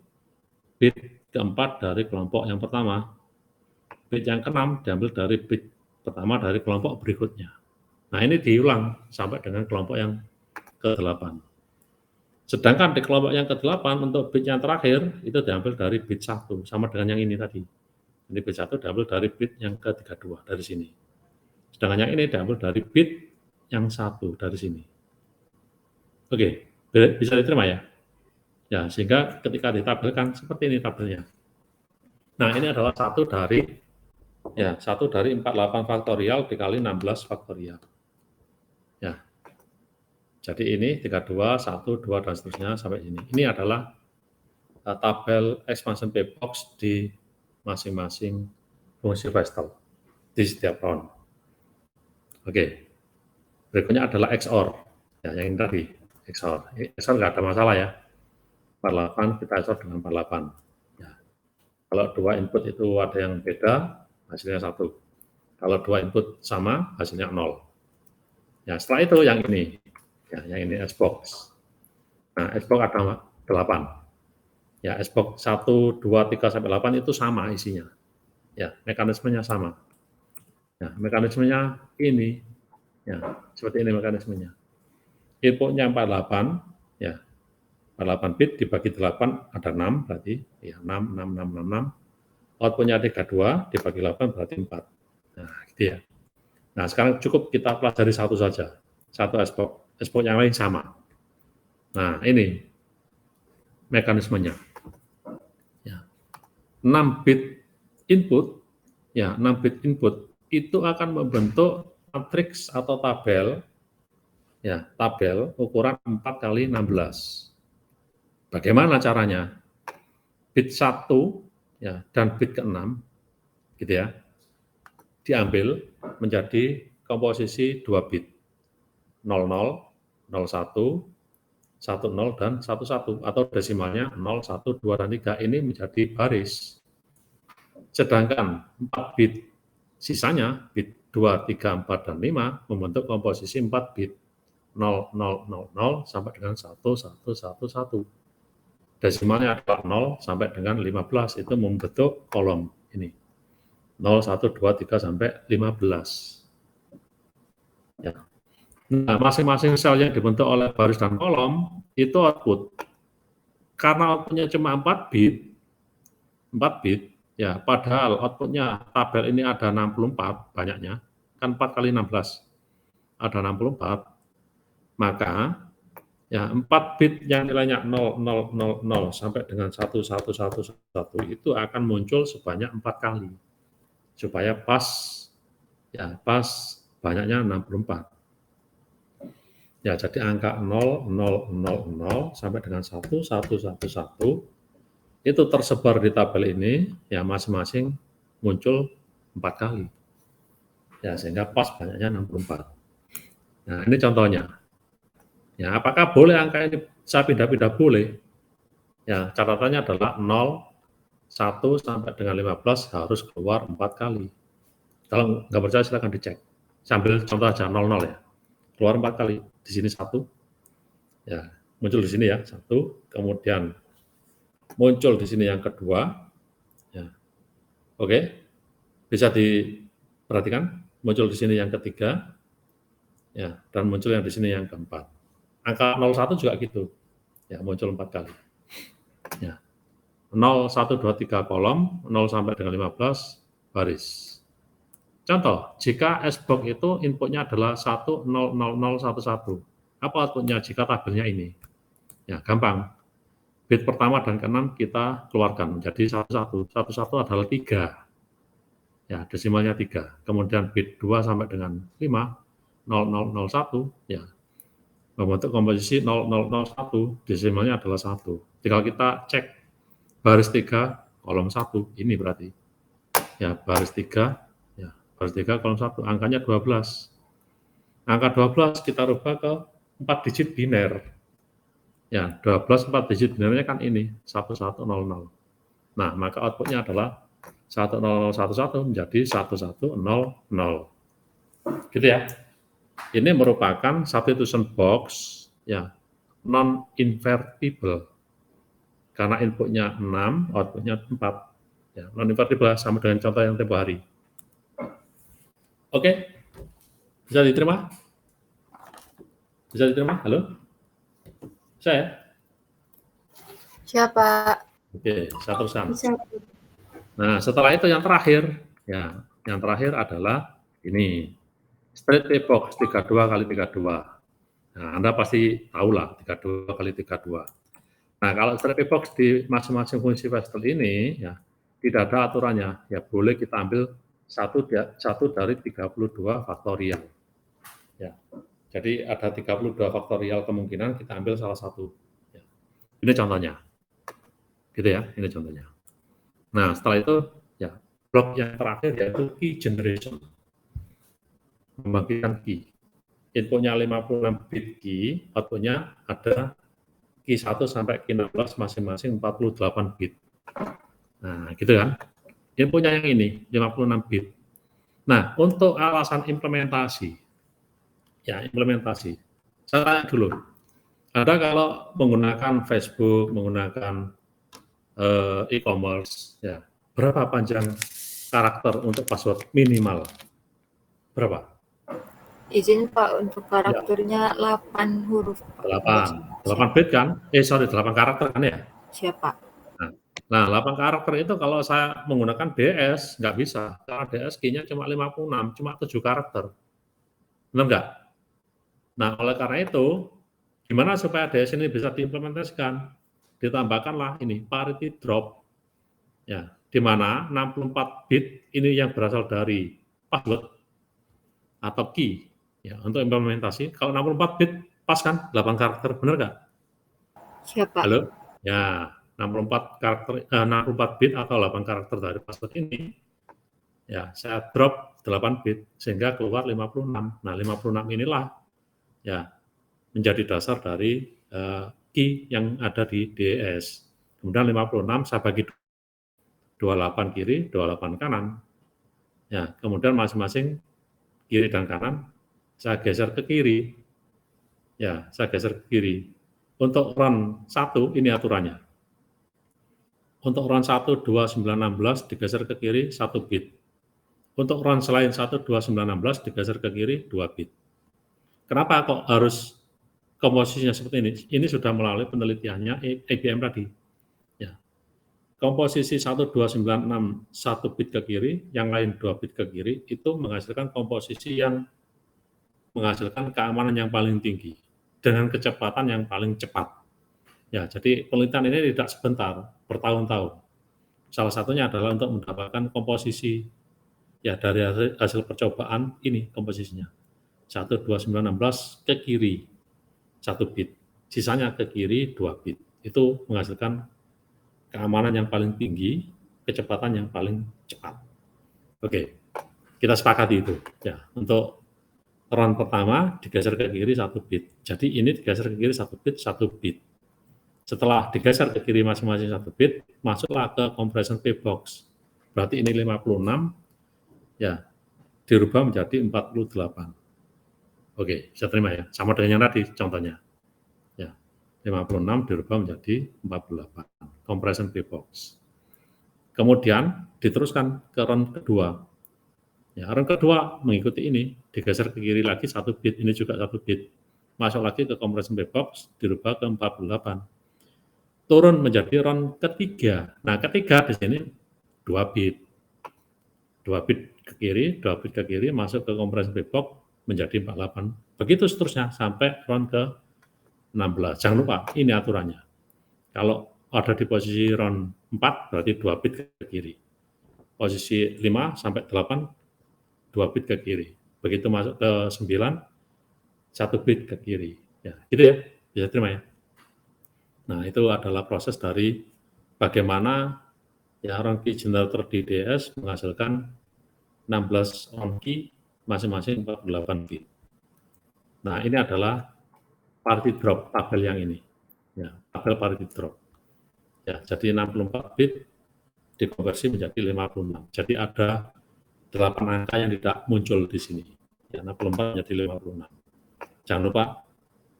Speaker 1: bit keempat dari kelompok yang pertama. Bit yang ke-6 diambil dari bit pertama dari kelompok berikutnya. Nah, ini diulang sampai dengan kelompok yang ke-8. Sedangkan di kelompok yang ke-8 untuk bit yang terakhir itu diambil dari bit 1, sama dengan yang ini tadi. Ini bit 1 diambil dari bit yang ke-32 dari sini. Sedangkan yang ini diambil dari bit yang 1 dari sini. Oke, bisa diterima ya? Ya, sehingga ketika ditabelkan seperti ini tabelnya. Nah, ini adalah satu dari 48 faktorial dikali 16 faktorial. Ya. Jadi ini 32, 1, 2, dan seterusnya sampai sini. Ini adalah tabel expansion P-box di masing-masing fungsi Vestel di setiap round. Oke. Berikutnya adalah XOR. Ya, yang ini tadi, XOR. XOR nggak ada masalah ya. 48 kita XOR dengan 48. Ya. Kalau dua input itu ada yang beda, hasilnya 1. Kalau dua input sama, hasilnya 0. Ya, setelah itu yang ini. Ya, yang ini S-box. Nah, S-box ada 8. Ya, S-box 1, 2, 3, sampai 8 itu sama isinya. Ya, mekanismenya sama. Ya, mekanismenya ini. Ya, seperti ini mekanismenya. Inputnya 48, ya, 48 bit dibagi 8 ada 6 berarti, ya 6, 6, 6, 6, 6. Outputnya 32 dibagi 8 berarti 4. Nah, gitu ya. Nah, sekarang cukup kita pelajari satu saja. Satu S-box. S-box yang lain sama. Nah, ini mekanismenya. Ya. 6 bit input, ya 6 bit input itu akan membentuk matriks atau tabel, ya tabel ukuran 4 kali 16. Bagaimana caranya? Bit 1 ya dan bit ke-6 gitu ya diambil menjadi komposisi 2 bit. 00, 01, 10, dan 11, atau desimalnya 0, 1, 2, dan 3. Ini menjadi baris. Sedangkan 4 bit sisanya, bit 2, 3, 4, dan 5, membentuk komposisi 4 bit 0, 0, 0, 0, sampai dengan 1, 1, 1, 1. Desimalnya adalah 0 sampai dengan 15, itu membentuk kolom ini. 0, 1, 2, 3, sampai 15. Ya. Nah, masing-masing sel yang dibentuk oleh baris dan kolom itu output. Karena outputnya cuma 4 bit, ya, padahal outputnya tabel ini ada 64 banyaknya, kan 4 kali 16, ada 64, maka ya 4 bit yang nilainya 0, 0, 0, 0 sampai dengan 1, 1, 1, 1 itu akan muncul sebanyak 4 kali, supaya pas banyaknya 64. Ya, jadi angka 0, 0, 0, 0 sampai dengan 1, 1, 1, 1 itu tersebar di tabel ini, ya masing-masing muncul 4 kali. Ya, sehingga pas banyaknya 64. Nah, ini contohnya. Ya, apakah boleh angka ini saya pindah-pindah? Boleh. Ya, catatannya adalah 0, 1 sampai dengan 15 harus keluar 4 kali. Kalau nggak percaya silahkan dicek. Sambil contoh aja 00 ya. Keluar 4 kali. Di sini 1. Ya, muncul di sini ya, 1. Kemudian muncul di sini yang kedua. Ya. Oke. Bisa diperhatikan, muncul di sini yang ketiga. Ya, dan muncul yang di sini yang keempat. Angka 01 juga gitu. Ya, muncul 4 kali. Ya. 0, 1, 2, 3 kolom, 0 sampai dengan 15 baris. Contoh, jika SBox itu inputnya adalah 1, 0, 0, 0, 1, 1. Apa outputnya jika tabelnya ini? Ya, gampang. Bit pertama dan ke-6 kita keluarkan menjadi 1, 1. 1, 1 adalah 3. Ya, desimalnya 3. Kemudian bit 2 sampai dengan 5, 0, 0, 0, 1. Ya, membentuk komposisi 0, 0, 0, 1. Desimalnya adalah 1. Tinggal kita cek baris 3, kolom 1. Ini berarti. Ya, baris 3. Baris 3 kolom 1, angkanya 12. Angka 12 kita rubah ke 4 digit biner. Ya, 12 4 digit binernya kan ini, 1100. Nah, maka outputnya adalah 10011 menjadi 1100. Gitu ya. Ini merupakan substitution box ya, non invertible. Karena inputnya 6, outputnya 4. Ya, non invertible sama dengan contoh yang tempo hari. Oke, bisa diterima? Bisa diterima? Halo? Saya?
Speaker 3: Siapa?
Speaker 1: Oke, saya teruskan.
Speaker 3: Bisa.
Speaker 1: Nah, setelah itu yang terakhir, ya, yang terakhir adalah ini, straight box 32 kali 32. Nah, Anda pasti tahu lah 32 kali 32. Nah, kalau straight box di masing-masing fungsi Pascal ini, ya, tidak ada aturannya. Ya, boleh kita ambil satu dari 32 faktorial. Ya. Jadi ada 32 faktorial kemungkinan kita ambil salah satu. Ya. Ini contohnya. Gitu ya, ini contohnya. Nah, setelah itu ya blok yang terakhir yaitu key generation. Membagikan key. Inputnya 56 bit key, outputnya ada key 1 sampai key 16 masing-masing 48 bit. Nah, gitu kan. Inputnya yang ini 56 bit. Nah, untuk alasan implementasi. Ya, implementasi. Saya tanya dulu. Ada kalau menggunakan Facebook, menggunakan e-commerce, ya, berapa panjang karakter untuk password minimal? Berapa?
Speaker 3: Izin Pak, untuk karakternya 8 huruf.
Speaker 1: 8 bit kan? 8 karakter kan ya?
Speaker 3: Siapa?
Speaker 1: Nah, 8 karakter itu kalau saya menggunakan DS, nggak bisa. Karena DS key-nya cuma 56, cuma 7 karakter. Benar nggak? Nah, oleh karena itu, gimana supaya DS ini bisa diimplementasikan? Ditambahkanlah ini, parity drop. Ya, di mana 64 bit ini yang berasal dari password atau key. Ya, untuk implementasi, kalau 64 bit pas kan 8 karakter, benar nggak?
Speaker 3: Siapa?
Speaker 1: Halo? Ya, 64 bit atau 8 karakter dari password ini, ya saya drop 8 bit sehingga keluar 56. Nah, 56 inilah ya menjadi dasar dari key yang ada di DES. Kemudian 56 saya bagi 28 kiri, 28 kanan. Ya, kemudian masing-masing kiri dan kanan saya geser ke kiri. Ya, saya geser ke kiri. Untuk run 1 ini aturannya. Untuk run 1, 2, 9, 16 digeser ke kiri 1 bit. Untuk run selain 1, 2, 9, 16 digeser ke kiri 2 bit. Kenapa kok harus komposisinya seperti ini? Ini sudah melalui penelitiannya IBM tadi. Ya. Komposisi 1, 2, 9, 6, 1 bit ke kiri, yang lain 2 bit ke kiri, itu menghasilkan komposisi yang menghasilkan keamanan yang paling tinggi dengan kecepatan yang paling cepat. Ya, jadi penelitian ini tidak sebentar, bertahun-tahun. Salah satunya adalah untuk mendapatkan komposisi ya dari hasil percobaan ini komposisinya. 1, 2, 9, 16 ke kiri 1 bit, sisanya ke kiri 2 bit. Itu menghasilkan keamanan yang paling tinggi, kecepatan yang paling cepat. Oke, kita sepakati itu. Ya, untuk run pertama digeser ke kiri 1 bit. Jadi ini digeser ke kiri 1 bit, 1 bit. Setelah digeser ke kiri masing-masing 1 bit, masuklah ke compression P-box. Berarti ini 56, ya, dirubah menjadi 48. Oke, bisa terima ya. Sama dengan yang tadi contohnya. Ya, 56 dirubah menjadi 48. Compression P-box. Kemudian diteruskan ke run kedua. Ya, run kedua mengikuti ini, digeser ke kiri lagi 1 bit, ini juga 1 bit. Masuk lagi ke compression P-box, dirubah ke 48. Turun menjadi run ketiga. Nah, ketiga di sini 2 bit. 2 bit ke kiri, 2 bit ke kiri, masuk ke compression P-box menjadi 48. Begitu seterusnya sampai run ke 16. Jangan lupa, ini aturannya. Kalau ada di posisi run 4, berarti 2 bit ke kiri. Posisi 5 sampai 8, 2 bit ke kiri. Begitu masuk ke 9, 1 bit ke kiri. Ya, gitu ya, bisa terima ya. Nah, itu adalah proses dari bagaimana ya run key generator di DS menghasilkan 16 run key masing-masing 48 bit. Nah, ini adalah parity drop tabel yang ini. Ya, tabel parity drop. Ya, jadi 64 bit dikonversi menjadi 56. Jadi ada 8 angka yang tidak muncul di sini. Ya, 64 menjadi 56. Jangan lupa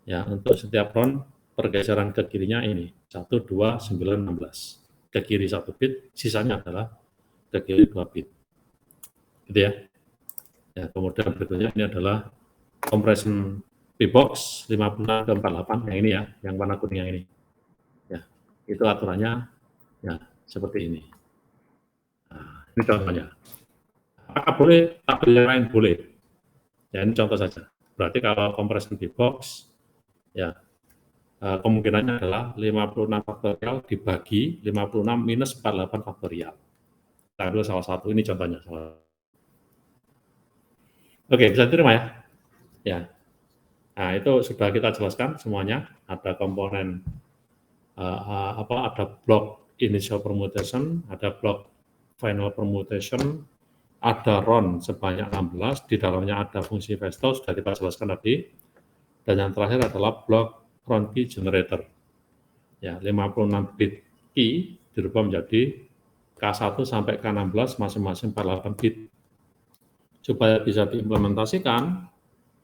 Speaker 1: ya untuk setiap run pergeseran ke kirinya ini 1, 2, 9, 16. Ke kiri 1 bit, sisanya adalah ke kiri 2 bit. Gitu ya. Ya, kemudian berikutnya ini adalah compression P-box 56 ke 48 yang ini ya, yang warna kuning yang ini. Ya, itu aturannya ya seperti ini. Nah, ini contohnya. Apakah boleh tabel yang lain? Boleh. Ya, ini contoh saja. Berarti kalau compression P-box ya kemungkinannya adalah 56 faktorial dibagi 56 minus 48 faktorial. Kita ambil salah satu, ini contohnya. Oke, bisa diterima ya? Ya. Nah, itu sudah kita jelaskan semuanya. Ada komponen, ada block initial permutation, ada block final permutation, ada run sebanyak 16, di dalamnya ada fungsi Vestal, sudah kita jelaskan tadi. Dan yang terakhir adalah block run key generator. Ya, 56 bit key dirubah menjadi K1 sampai K16 masing-masing 48 bit. Supaya bisa diimplementasikan,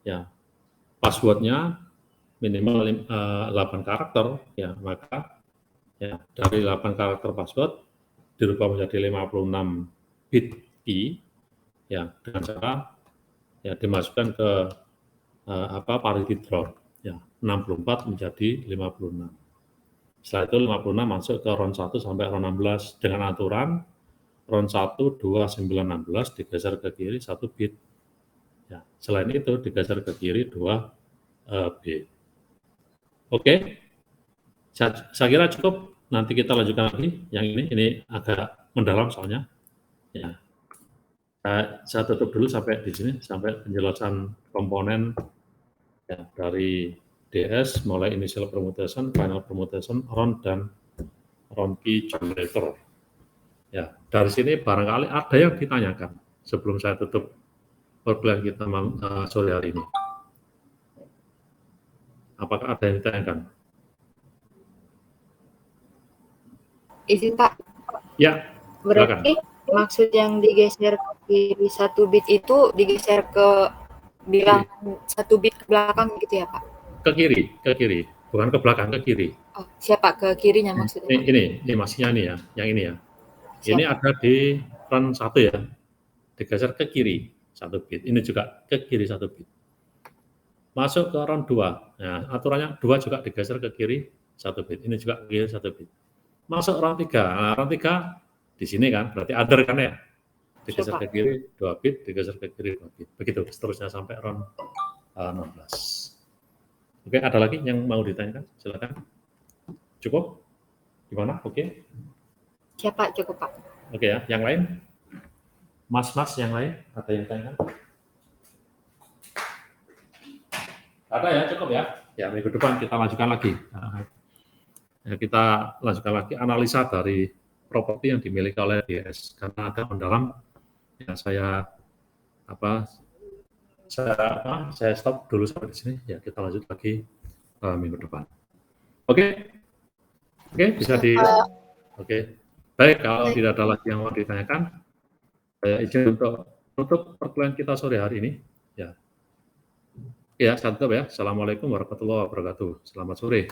Speaker 1: ya passwordnya minimal 8 karakter, ya maka ya dari 8 karakter password dirubah menjadi 56 bit key, ya dengan cara ya dimasukkan ke parity drop, ya 64 menjadi 56. Setelah itu 56 masuk ke RON 1 sampai RON 16 dengan aturan RON 1, 2, 9, 16 digeser ke kiri 1 bit. Ya, selain itu digeser ke kiri 2 bit. Oke, saya kira cukup. Nanti kita lanjutkan lagi. Yang ini agak mendalam soalnya. Ya, saya tutup dulu sampai di sini, sampai penjelasan komponen ya, dari DS mulai initial permutation, final permutation, RON dan RON key generator. Ya, dari sini barangkali ada yang ditanyakan sebelum saya tutup perkuliahan kita sore hari ini. Apakah ada yang ditanyakan?
Speaker 3: Izin Pak,
Speaker 1: Ya, silakan.
Speaker 3: berarti maksud yang digeser ke kiri 1 bit itu digeser ke bilangan 1 bit ke belakang gitu ya Pak?
Speaker 1: Ke kiri, bukan ke belakang, ke kiri.
Speaker 3: Oh, siapa ke kirinya maksudnya Pak?
Speaker 1: Ini masnya nih ya, yang ini ya. Ini
Speaker 3: Siapa?
Speaker 1: ada di run 1 ya, digeser ke kiri 1 bit. Ini juga ke kiri 1 bit. Masuk ke run 2. Nah, aturannya 2 juga digeser ke kiri 1 bit. Ini juga ke kiri 1 bit. Masuk run 3. Nah, run 3 di sini kan, berarti other kan ya. Digeser ke kiri 2 bit, digeser ke kiri 2 bit. Begitu seterusnya sampai run 16. Oke, ada lagi yang mau ditanyakan? Silakan. Cukup? Gimana? Oke?
Speaker 3: Siapa? Cukup Pak.
Speaker 1: Oke ya, yang lain? Mas-mas yang lain, ada yang tanyakan? Ada ya, cukup ya. Ya, minggu depan kita lanjutkan lagi. Ya, kita lanjutkan lagi analisa dari properti yang dimiliki oleh DS. Karena ada mendalam, ya saya stop dulu sampai di sini. Ya, kita lanjut lagi minggu depan. Oke, bisa di. Oke, baik. Kalau tidak ada lagi yang mau ditanyakan, saya izin untuk tutup perkuliahan kita sore hari ini. Ya, santap ya. Assalamualaikum warahmatullahi wabarakatuh. Selamat sore.